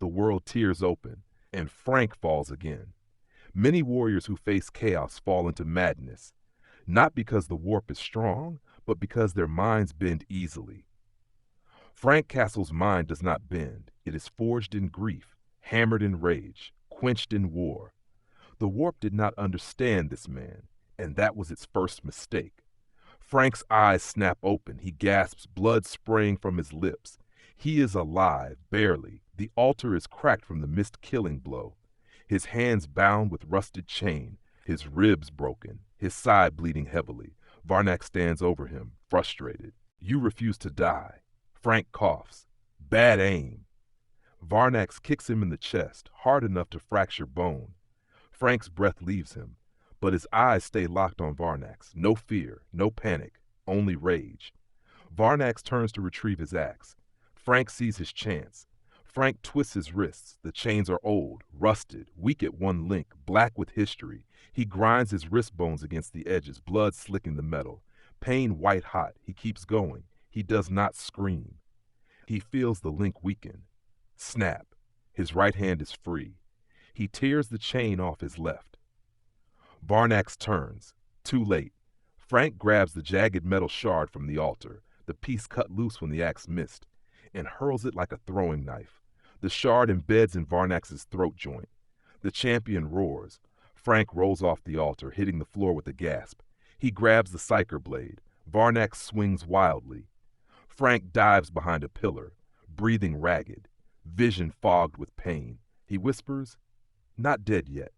The world tears open, and Frank falls again. Many warriors who face chaos fall into madness, not because the warp is strong, but because their minds bend easily. Frank Castle's mind does not bend. It is forged in grief, hammered in rage, quenched in war. The warp did not understand this man, and that was its first mistake. Frank's eyes snap open. He gasps, blood spraying from his lips. He is alive, barely. The altar is cracked from the missed killing blow. His hands bound with rusted chain, his ribs broken, his side bleeding heavily. Varnax stands over him, frustrated. You refuse to die. Frank coughs. Bad aim. Varnax kicks him in the chest, hard enough to fracture bone. Frank's breath leaves him, but his eyes stay locked on Varnax. No fear, no panic, only rage. Varnax turns to retrieve his axe. Frank sees his chance. Frank twists his wrists. The chains are old, rusted, weak at one link, black with history. He grinds his wrist bones against the edges, blood slicking the metal. Pain white hot. He keeps going. He does not scream. He feels the link weaken. Snap. His right hand is free. He tears the chain off his left. Varnax turns. Too late. Frank grabs the jagged metal shard from the altar, the piece cut loose when the axe missed, and hurls it like a throwing knife. The shard embeds in Varnax's throat joint. The champion roars. Frank rolls off the altar, hitting the floor with a gasp. He grabs the psyker blade. Varnax swings wildly. Frank dives behind a pillar, breathing ragged, vision fogged with pain. He whispers, "Not dead yet."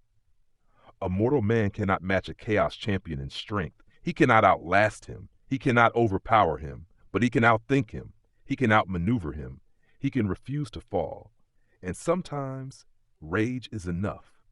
A mortal man cannot match a chaos champion in strength. He cannot outlast him. He cannot overpower him, but he can outthink him. He can outmaneuver him. He can refuse to fall. And sometimes, rage is enough.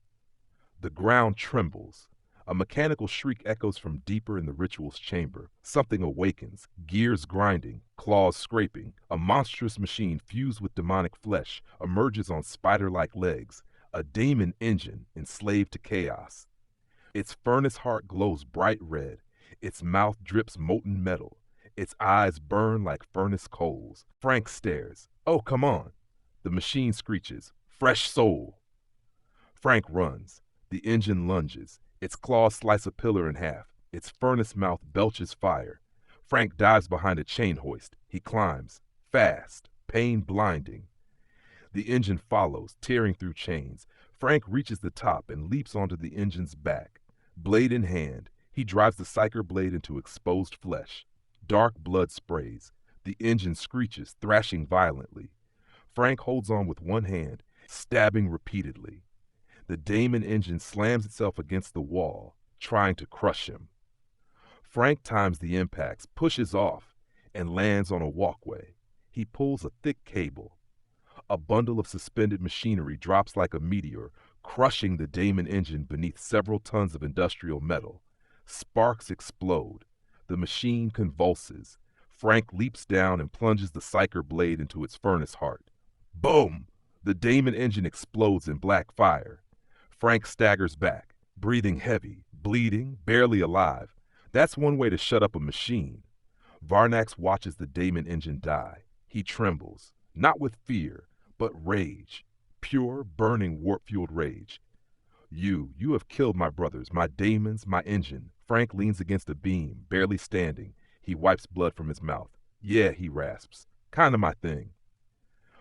The ground trembles. A mechanical shriek echoes from deeper in the ritual's chamber. Something awakens, gears grinding, claws scraping. A monstrous machine fused with demonic flesh emerges on spider-like legs. A daemon engine enslaved to chaos. Its furnace heart glows bright red. Its mouth drips molten metal. Its eyes burn like furnace coals. Frank stares. "Oh, come on." The machine screeches. "Fresh soul." Frank runs. The engine lunges. Its claws slice a pillar in half. Its furnace mouth belches fire. Frank dives behind a chain hoist. He climbs. Fast. Pain blinding. The engine follows, tearing through chains. Frank reaches the top and leaps onto the engine's back. Blade in hand, he drives the psyker blade into exposed flesh. Dark blood sprays. The engine screeches, thrashing violently. Frank holds on with one hand, stabbing repeatedly. The daemon engine slams itself against the wall, trying to crush him. Frank times the impacts, pushes off, and lands on a walkway. He pulls a thick cable. A bundle of suspended machinery drops like a meteor, crushing the daemon engine beneath several tons of industrial metal. Sparks explode. The machine convulses. Frank leaps down and plunges the psyker blade into its furnace heart. Boom! The daemon engine explodes in black fire. Frank staggers back, breathing heavy, bleeding, barely alive. That's one way to shut up a machine. Varnax watches the daemon engine die. He trembles, not with fear, but rage. Pure, burning, warp-fueled rage. You have killed my brothers, my daemons, my engine." Frank leans against a beam, barely standing. He wipes blood from his mouth. "Yeah," he rasps. "Kinda my thing."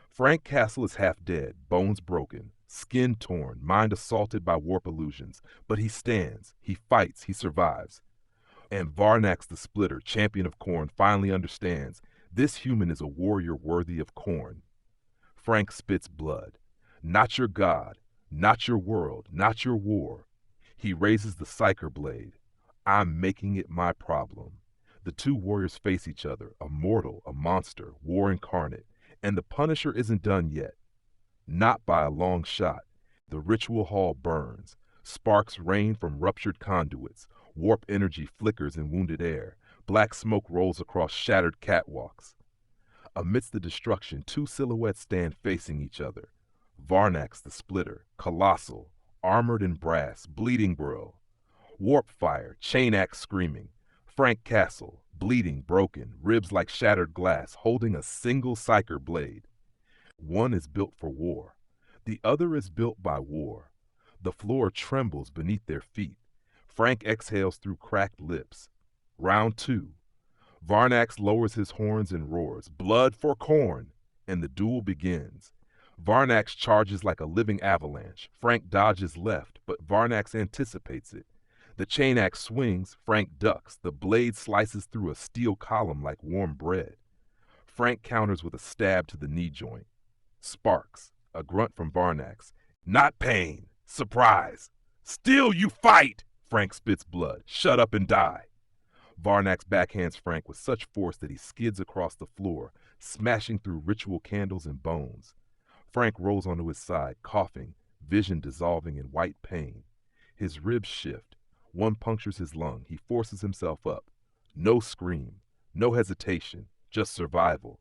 Frank Castle is half dead, bones broken, skin torn, mind assaulted by warp illusions. But he stands, he fights, he survives. And Varnax the Splitter, champion of Khorne, finally understands this human is a warrior worthy of Khorne. Frank spits blood. "Not your god, not your world, not your war." He raises the psyker blade. "I'm making it my problem." The two warriors face each other, a mortal, a monster, war incarnate. And the Punisher isn't done yet. Not by a long shot. The ritual hall burns. Sparks rain from ruptured conduits. Warp energy flickers in wounded air. Black smoke rolls across shattered catwalks. Amidst the destruction, two silhouettes stand facing each other. Varnax the Splitter, colossal, armored in brass, bleeding brill. Warp fire, chain axe screaming. Frank Castle, bleeding, broken, ribs like shattered glass, holding a single psyker blade. One is built for war. The other is built by war. The floor trembles beneath their feet. Frank exhales through cracked lips. Round 2. Varnax lowers his horns and roars, "Blood for Khorne!" And the duel begins. Varnax charges like a living avalanche. Frank dodges left, but Varnax anticipates it. The chain axe swings, Frank ducks. The blade slices through a steel column like warm bread. Frank counters with a stab to the knee joint. Sparks, a grunt from Varnax. "Not pain, surprise. Still you fight!" Frank spits blood. "Shut up and die." Varnax backhands Frank with such force that he skids across the floor, smashing through ritual candles and bones. Frank rolls onto his side, coughing, vision dissolving in white pain. His ribs shift. One punctures his lung. He forces himself up. No scream, no hesitation, just survival.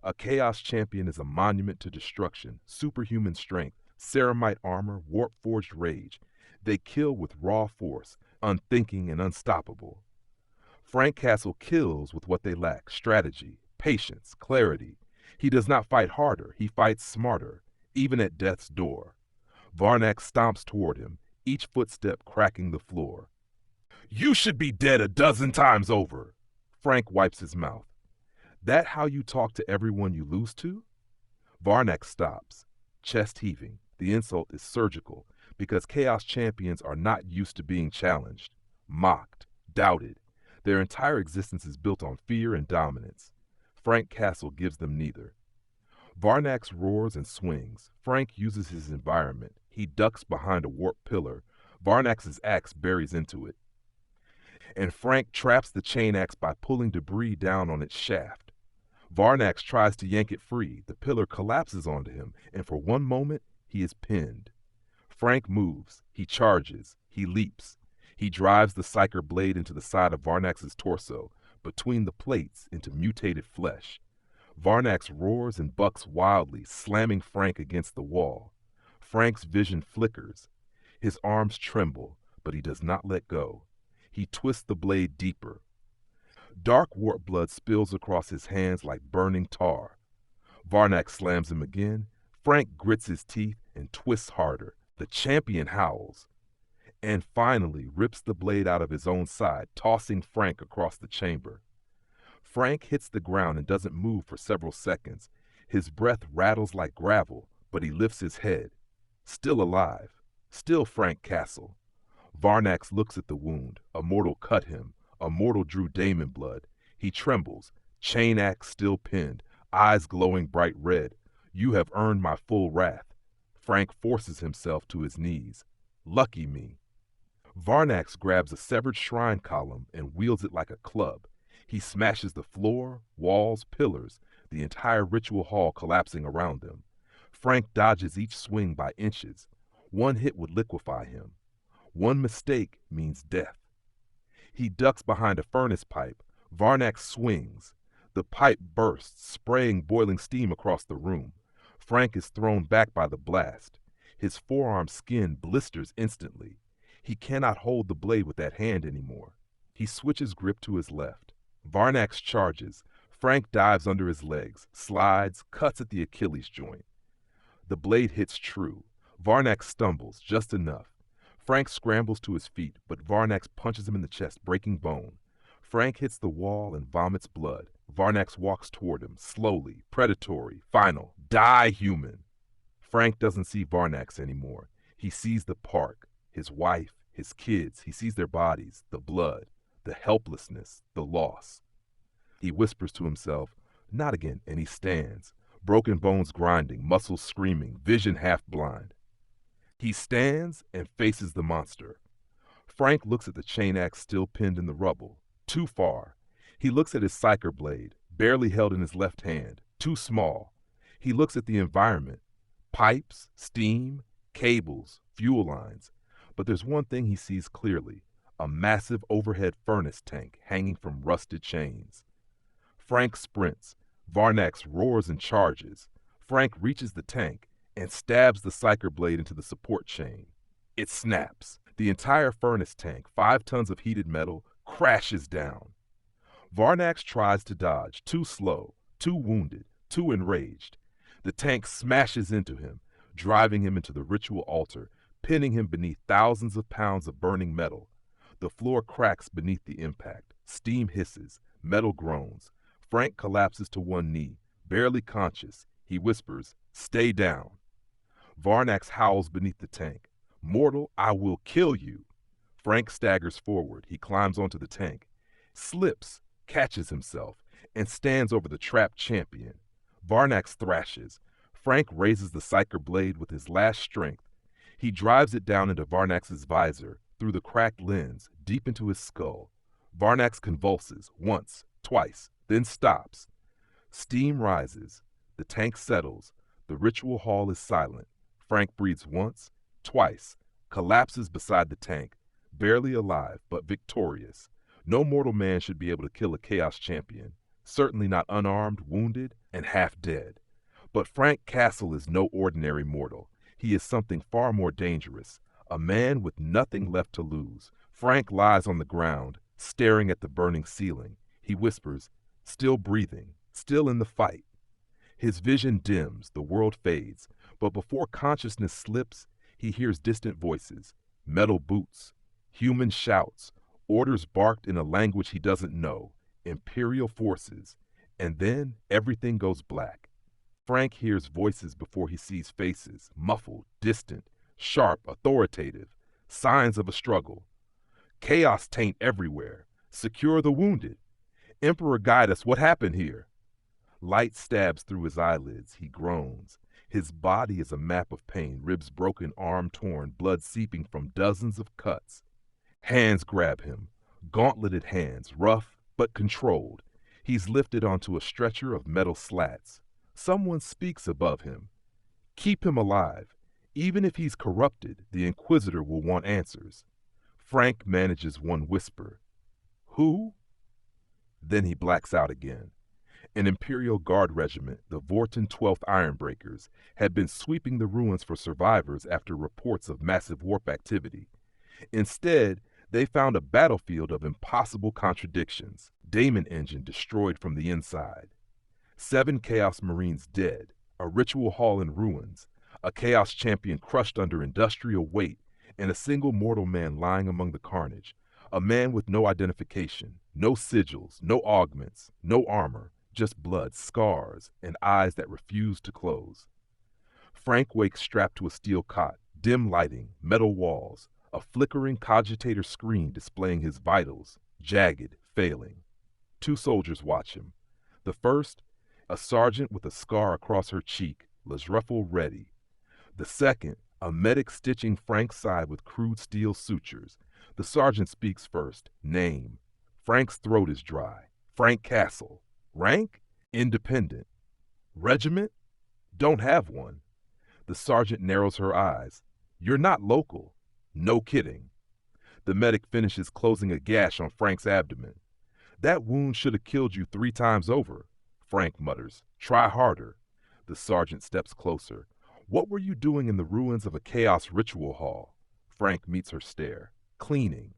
A Chaos Champion is a monument to destruction, superhuman strength, ceramite armor, warp-forged rage. They kill with raw force, unthinking and unstoppable. Frank Castle kills with what they lack: strategy, patience, clarity. He does not fight harder, he fights smarter, even at death's door. Varnax stomps toward him, each footstep cracking the floor. "You should be dead a dozen times over!" Frank wipes his mouth. "That how you talk to everyone you lose to?" Varnax stops, chest heaving. The insult is surgical, because Chaos Champions are not used to being challenged, mocked, doubted. Their entire existence is built on fear and dominance. Frank Castle gives them neither. Varnax roars and swings. Frank uses his environment. He ducks behind a warped pillar. Varnax's axe buries into it. And Frank traps the chain axe by pulling debris down on its shaft. Varnax tries to yank it free. The pillar collapses onto him, and for one moment, he is pinned. Frank moves. He charges. He leaps. He drives the Psyker blade into the side of Varnax's torso, between the plates into mutated flesh. Varnax roars and bucks wildly, slamming Frank against the wall. Frank's vision flickers. His arms tremble, but he does not let go. He twists the blade deeper. Dark warp blood spills across his hands like burning tar. Varnax slams him again. Frank grits his teeth and twists harder. The champion howls, and finally rips the blade out of his own side, tossing Frank across the chamber. Frank hits the ground and doesn't move for several seconds. His breath rattles like gravel, but he lifts his head. Still alive. Still Frank Castle. Varnax looks at the wound. A mortal cut him. A mortal drew Daemon blood. He trembles. Chain axe still pinned. Eyes glowing bright red. "You have earned my full wrath." Frank forces himself to his knees. "Lucky me." Varnax grabs a severed shrine column and wields it like a club. He smashes the floor, walls, pillars, the entire ritual hall collapsing around them. Frank dodges each swing by inches. One hit would liquefy him. One mistake means death. He ducks behind a furnace pipe. Varnax swings. The pipe bursts, spraying boiling steam across the room. Frank is thrown back by the blast. His forearm skin blisters instantly. He cannot hold the blade with that hand anymore. He switches grip to his left. Varnax charges. Frank dives under his legs, slides, cuts at the Achilles joint. The blade hits true. Varnax stumbles, just enough. Frank scrambles to his feet, but Varnax punches him in the chest, breaking bone. Frank hits the wall and vomits blood. Varnax walks toward him, slowly, predatory, final. Die, human! Frank doesn't see Varnax anymore. He sees the park, his wife, his kids. He sees their bodies, the blood, the helplessness, the loss. He whispers to himself, "Not again," and he stands, broken bones grinding, muscles screaming, vision half blind. He stands and faces the monster. Frank looks at the chain axe still pinned in the rubble. Too far. He looks at his Psyker blade, barely held in his left hand. Too small. He looks at the environment. Pipes, steam, cables, fuel lines. But there's one thing he sees clearly: a massive overhead furnace tank hanging from rusted chains. Frank sprints. Varnax roars and charges. Frank reaches the tank and stabs the Psyker blade into the support chain. It snaps. The entire furnace tank, 5 tons of heated metal, crashes down. Varnax tries to dodge, too slow, too wounded, too enraged. The tank smashes into him, driving him into the ritual altar, pinning him beneath thousands of pounds of burning metal. The floor cracks beneath the impact. Steam hisses. Metal groans. Frank collapses to one knee, barely conscious. He whispers, "Stay down." Varnax howls beneath the tank. "Mortal, I will kill you." Frank staggers forward. He climbs onto the tank, slips, catches himself, and stands over the trapped champion. Varnax thrashes. Frank raises the Psyker blade with his last strength. He drives it down into Varnax's visor, through the cracked lens, deep into his skull. Varnax convulses, once, twice, then stops. Steam rises. The tank settles. The ritual hall is silent. Frank breathes once, twice, collapses beside the tank, barely alive, but victorious. No mortal man should be able to kill a Chaos Champion, certainly not unarmed, wounded, and half dead. But Frank Castle is no ordinary mortal. He is something far more dangerous, a man with nothing left to lose. Frank lies on the ground, staring at the burning ceiling. He whispers, still breathing, still in the fight. His vision dims, the world fades, but before consciousness slips, he hears distant voices, metal boots, human shouts, orders barked in a language he doesn't know, Imperial forces, and then everything goes black. Frank hears voices before he sees faces, muffled, distant, sharp, authoritative, signs of a struggle. Chaos taint everywhere. Secure the wounded. Emperor guide us, what happened here? Light stabs through his eyelids. He groans. His body is a map of pain, ribs broken, arm torn, blood seeping from dozens of cuts. Hands grab him, gauntleted hands, rough but controlled. He's lifted onto a stretcher of metal slats. Someone speaks above him. Keep him alive. Even if he's corrupted, the Inquisitor will want answers. Frank manages one whisper. Who? Then he blacks out again. An Imperial Guard regiment, the Vorten 12th Ironbreakers, had been sweeping the ruins for survivors after reports of massive warp activity. Instead, they found a battlefield of impossible contradictions. Daemon engine destroyed from the inside. 7 Chaos Marines dead, a ritual hall in ruins, a Chaos champion crushed under industrial weight, and a single mortal man lying among the carnage. A man with no identification, no sigils, no augments, no armor, just blood, scars, and eyes that refuse to close. Frank wakes strapped to a steel cot, dim lighting, metal walls, a flickering cogitator screen displaying his vitals, jagged, failing. 2 soldiers watch him. The first, a sergeant with a scar across her cheek, Lazruffle ready. The second, a medic stitching Frank's side with crude steel sutures. The sergeant speaks first. Name. Frank's throat is dry. Frank Castle. Rank? Independent. Regiment? Don't have one. The sergeant narrows her eyes. You're not local. No kidding. The medic finishes closing a gash on Frank's abdomen. That wound should have killed you 3 times over. Frank mutters. Try harder. The sergeant steps closer. What were you doing in the ruins of a Chaos ritual hall? Frank meets her stare. Cleaning.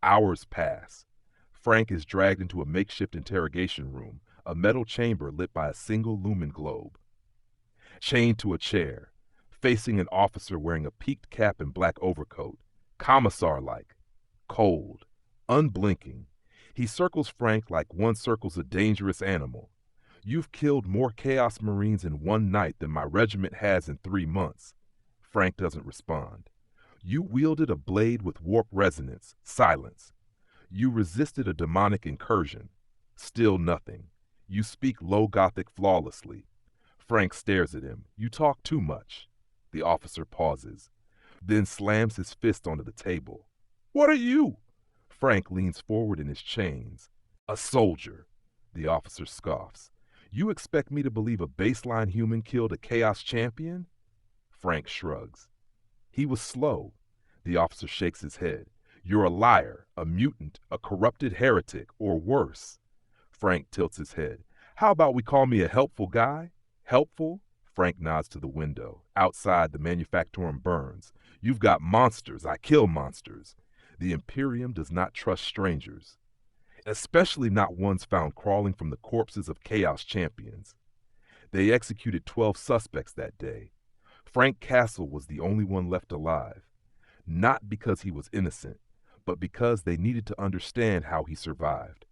Hours pass. Frank is dragged into a makeshift interrogation room, a metal chamber lit by a single lumen globe. Chained to a chair, facing an officer wearing a peaked cap and black overcoat, commissar-like, cold, unblinking. He circles Frank like one circles a dangerous animal. You've killed more Chaos Marines in one night than my regiment has in 3 months. Frank doesn't respond. You wielded a blade with warp resonance, silence. You resisted a demonic incursion. Still nothing. You speak low Gothic flawlessly. Frank stares at him. You talk too much. The officer pauses, then slams his fist onto the table. What are you? Frank leans forward in his chains. A soldier. The officer scoffs. You expect me to believe a baseline human killed a Chaos champion? Frank shrugs. He was slow. The officer shakes his head. You're a liar, a mutant, a corrupted heretic, or worse. Frank tilts his head. How about we call me a helpful guy? Helpful? Frank nods to the window. Outside, the manufactorum burns. You've got monsters. I kill monsters. The Imperium does not trust strangers, especially not ones found crawling from the corpses of Chaos champions. They executed 12 suspects that day. Frank Castle was the only one left alive, not because he was innocent, but because they needed to understand how he survived.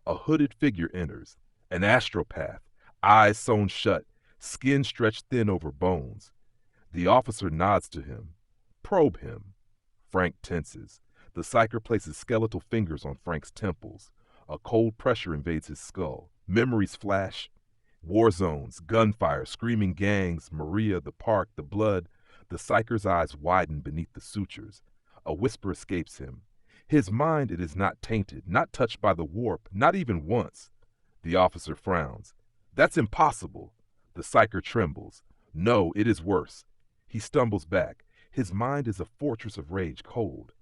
A hooded figure enters, an astropath, eyes sewn shut, skin stretched thin over bones. The officer nods to him. Probe him. Frank tenses. The psyker places skeletal fingers on Frank's temples. A cold pressure invades his skull. Memories flash. War zones, gunfire, screaming gangs, Maria, the park, the blood. The psyker's eyes widen beneath the sutures. A whisper escapes him. His mind, it is not tainted, not touched by the warp, not even once. The officer frowns. That's impossible. The psyker trembles. No, it is worse. He stumbles back. His mind is a fortress of rage, cold,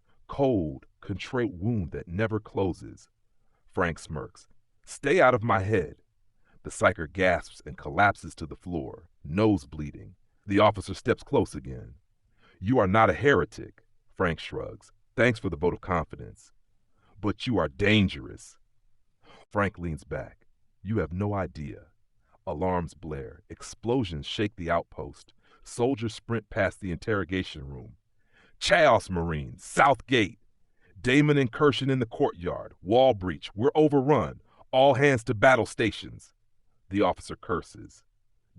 contrite wound that never closes. Frank smirks. Stay out of my head. The psyker gasps and collapses to the floor, nose bleeding. The officer steps close again. You are not a heretic, Frank shrugs. Thanks for the vote of confidence. But you are dangerous. Frank leans back. You have no idea. Alarms blare. Explosions shake the outpost. Soldiers sprint past the interrogation room. Chaos Marines, South Gate. Damon incursion in the courtyard. Wall breach. We're overrun. All hands to battle stations. The officer curses.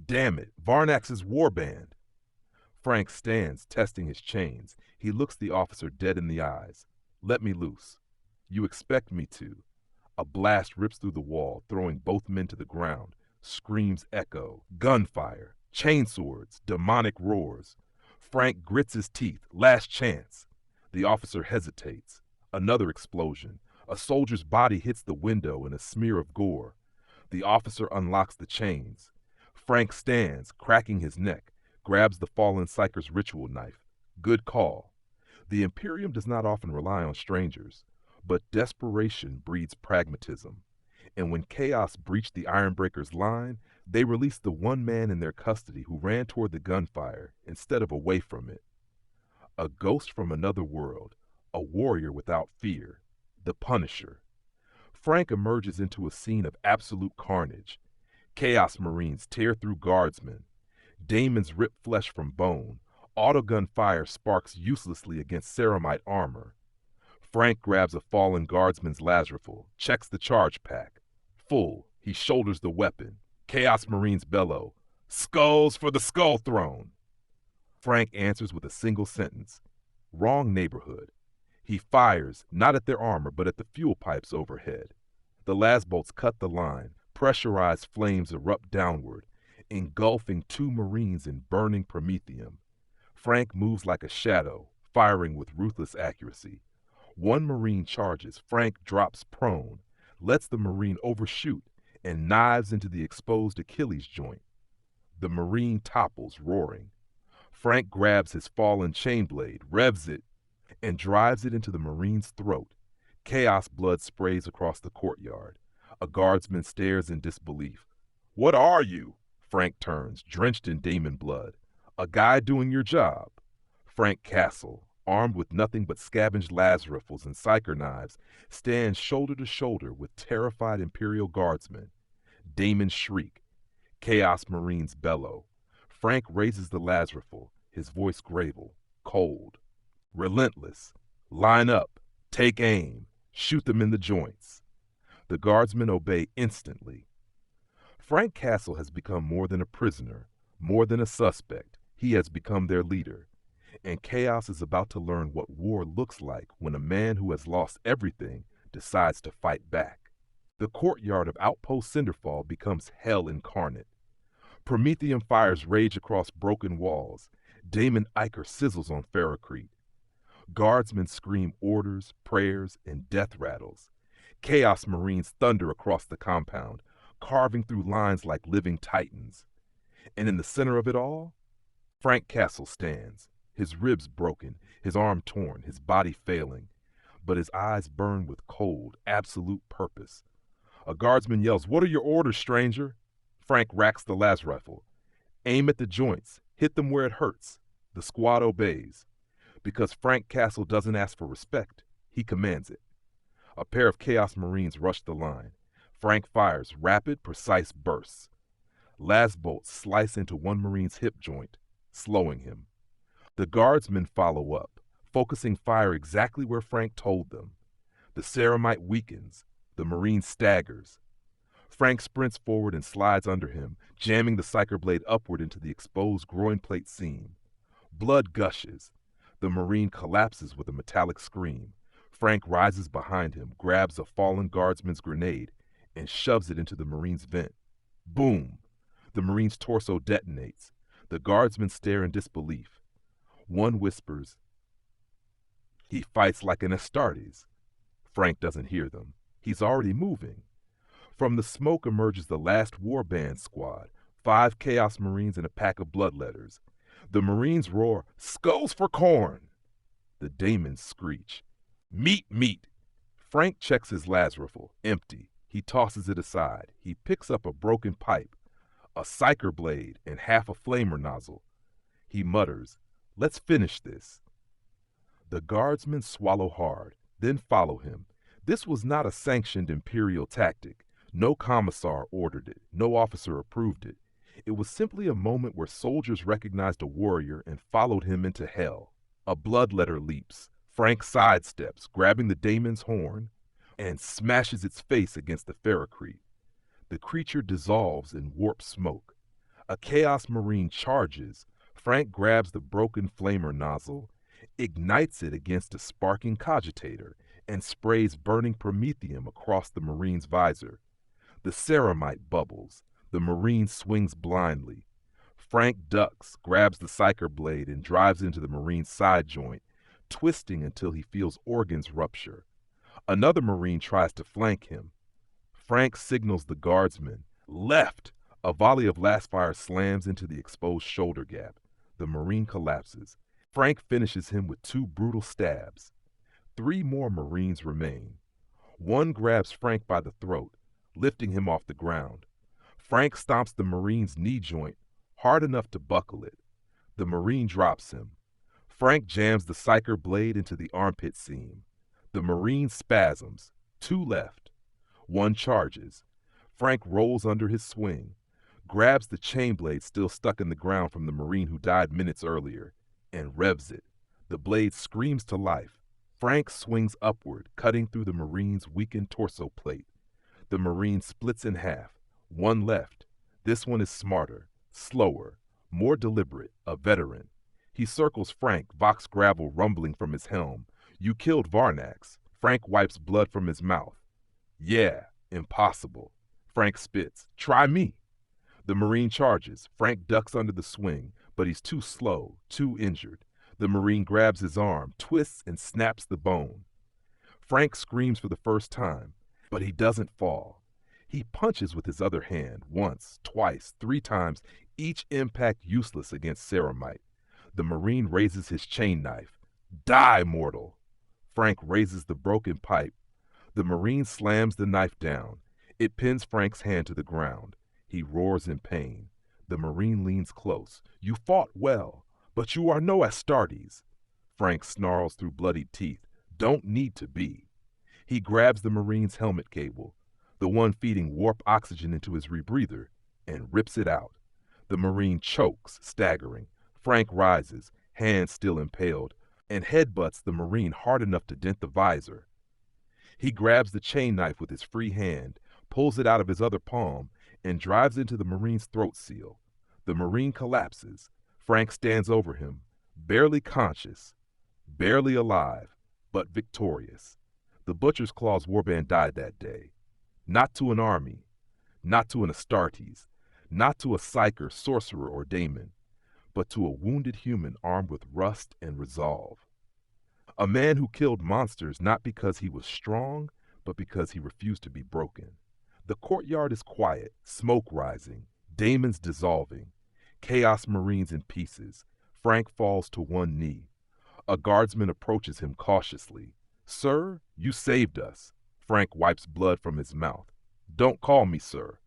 Damn it, Varnax's warband. Frank stands, testing his chains. He looks the officer dead in the eyes. Let me loose. You expect me to. A blast rips through the wall, throwing both men to the ground. Screams echo. Gunfire. Chainswords. Demonic roars. Frank grits his teeth. Last chance. The officer hesitates. Another explosion. A soldier's body hits the window in a smear of gore. The officer unlocks the chains. Frank stands, cracking his neck, grabs the fallen psyker's ritual knife. Good call. The Imperium does not often rely on strangers, but desperation breeds pragmatism. And when Chaos breached the Ironbreaker's line, they released the one man in their custody who ran toward the gunfire instead of away from it. A ghost from another world, a warrior without fear, the Punisher. Frank emerges into a scene of absolute carnage. Chaos Marines tear through guardsmen. Daemons rip flesh from bone. Autogun fire sparks uselessly against ceramite armor. Frank grabs a fallen guardsman's Lazarifal, checks the charge pack. Full, he shoulders the weapon. Chaos Marines bellow, "Skulls for the Skull Throne!" Frank answers with a single sentence. Wrong neighborhood. He fires, not at their armor, but at the fuel pipes overhead. The lasbolts cut the line. Pressurized flames erupt downward, engulfing two Marines in burning promethium. Frank moves like a shadow, firing with ruthless accuracy. One Marine charges. Frank drops prone, lets the Marine overshoot, and knives into the exposed Achilles joint. The Marine topples, roaring. Frank grabs his fallen chain blade, revs it, and drives it into the Marine's throat. Chaos blood sprays across the courtyard. A guardsman stares in disbelief. "What are you?" Frank turns, drenched in Daemon blood. "A guy doing your job." Frank Castle, armed with nothing but scavenged Lazarifals and psyker knives, stands shoulder to shoulder with terrified Imperial guardsmen. Daemons shriek. Chaos Marines bellow. Frank raises the Lazarifal, his voice gravel, cold. Relentless. Line up. Take aim. Shoot them in the joints. The guardsmen obey instantly. Frank Castle has become more than a prisoner, more than a suspect. He has become their leader. And Chaos is about to learn what war looks like when a man who has lost everything decides to fight back. The courtyard of Outpost Cinderfall becomes hell incarnate. Promethium fires rage across broken walls. Daemon Ichor sizzles on Ferrocrete. Guardsmen scream orders, prayers, and death rattles. Chaos Marines thunder across the compound, carving through lines like living titans. And in the center of it all, Frank Castle stands, his ribs broken, his arm torn, his body failing, but his eyes burn with cold, absolute purpose. A guardsman yells, "What are your orders, stranger?" Frank racks the Lazarifal. "Aim at the joints. Hit them where it hurts." The squad obeys. Because Frank Castle doesn't ask for respect, he commands it. A pair of Chaos Marines rush the line. Frank fires rapid, precise bursts. Lasbolts slice into one Marine's hip joint, slowing him. The guardsmen follow up, focusing fire exactly where Frank told them. The ceramite weakens. The Marine staggers. Frank sprints forward and slides under him, jamming the psyker blade upward into the exposed groin plate seam. Blood gushes. The Marine collapses with a metallic scream. Frank rises behind him, grabs a fallen guardsman's grenade, and shoves it into the Marine's vent. Boom! The Marine's torso detonates. The guardsmen stare in disbelief. One whispers, "He fights like an Astartes." Frank doesn't hear them. He's already moving. From the smoke emerges the last warband squad, 5 Chaos Marines and a pack of bloodletters. The Marines roar, "Skulls for corn!" The Daemons screech, "Meat, meat!" Frank checks his Lazarifal, empty. He tosses it aside. He picks up a broken pipe, a psyker blade, and half a flamer nozzle. He mutters, "Let's finish this." The guardsmen swallow hard, then follow him. This was not a sanctioned Imperial tactic. No commissar ordered it. No officer approved it. It was simply a moment where soldiers recognized a warrior and followed him into hell. A bloodletter leaps. Frank sidesteps, grabbing the daemon's horn, and smashes its face against the ferrocrete. The creature dissolves in warp smoke. A Chaos Marine charges. Frank grabs the broken flamer nozzle, ignites it against a sparking cogitator, and sprays burning promethium across the Marine's visor. The ceramite bubbles. The Marine swings blindly. Frank ducks, grabs the psyker blade, and drives into the Marine's side joint, twisting until he feels organs rupture. Another Marine tries to flank him. Frank signals the guardsman. Left! A volley of last fire slams into the exposed shoulder gap. The Marine collapses. Frank finishes him with 2 brutal stabs. 3 more Marines remain. One grabs Frank by the throat, lifting him off the ground. Frank stomps the Marine's knee joint hard enough to buckle it. The Marine drops him. Frank jams the psyker blade into the armpit seam. The Marine spasms. 2 left. One charges. Frank rolls under his swing, grabs the chain blade still stuck in the ground from the Marine who died minutes earlier, and revs it. The blade screams to life. Frank swings upward, cutting through the Marine's weakened torso plate. The Marine splits in half. One left. This one is smarter, slower, more deliberate, a veteran. He circles Frank, Vox gravel rumbling from his helm. "You killed Varnax." Frank wipes blood from his mouth. "Yeah, impossible." Frank spits. "Try me." The Marine charges. Frank ducks under the swing, but he's too slow, too injured. The Marine grabs his arm, twists, and snaps the bone. Frank screams for the first time, but he doesn't fall. He punches with his other hand, once, twice, 3 times, each impact useless against ceramite. The Marine raises his chain knife. "Die, mortal!" Frank raises the broken pipe. The Marine slams the knife down. It pins Frank's hand to the ground. He roars in pain. The Marine leans close. "You fought well, but you are no Astartes." Frank snarls through bloodied teeth. "Don't need to be." He grabs the Marine's helmet cable, the one feeding warp oxygen into his rebreather, and rips it out. The Marine chokes, staggering. Frank rises, hand still impaled, and headbutts the Marine hard enough to dent the visor. He grabs the chain knife with his free hand, pulls it out of his other palm, and drives into the Marine's throat seal. The Marine collapses. Frank stands over him, barely conscious, barely alive, but victorious. The Butcher's Claw's warband died that day. Not to an army, not to an Astartes, not to a psyker, sorcerer, or daemon, but to a wounded human armed with rust and resolve. A man who killed monsters not because he was strong, but because he refused to be broken. The courtyard is quiet, smoke rising, daemons dissolving, Chaos Marines in pieces. Frank falls to one knee. A guardsman approaches him cautiously. "Sir, you saved us." Frank wipes blood from his mouth. "Don't call me sir."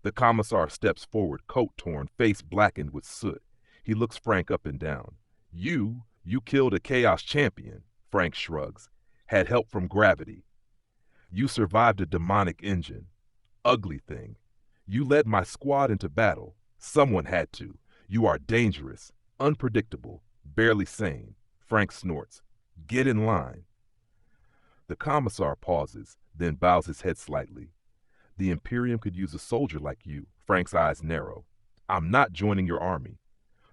The commissar steps forward, coat torn, face blackened with soot. He looks Frank up and down. You killed a Chaos champion." Frank shrugs. "Had help from gravity. You survived a demonic engine. Ugly thing. You led my squad into battle. Someone had to. You are dangerous, unpredictable, barely sane." Frank snorts. "Get in line." The commissar pauses, then bows his head slightly. "The Imperium could use a soldier like you." Frank's eyes narrow. "I'm not joining your army."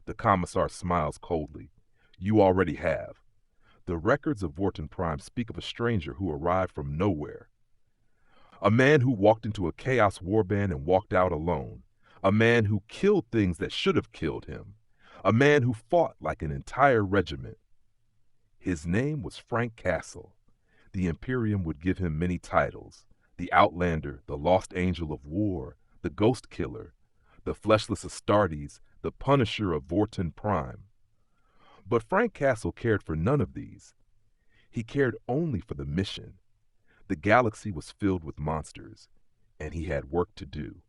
The commissar smiles coldly. "You already have." The records of Vorten Prime speak of a stranger who arrived from nowhere. A man who walked into a Chaos warband and walked out alone. A man who killed things that should have killed him. A man who fought like an entire regiment. His name was Frank Castle. The Imperium would give him many titles: the Outlander, the Lost Angel of War, the Ghost Killer, the Fleshless Astartes, the Punisher of Vorten Prime. But Frank Castle cared for none of these. He cared only for the mission. The galaxy was filled with monsters. and he had work to do.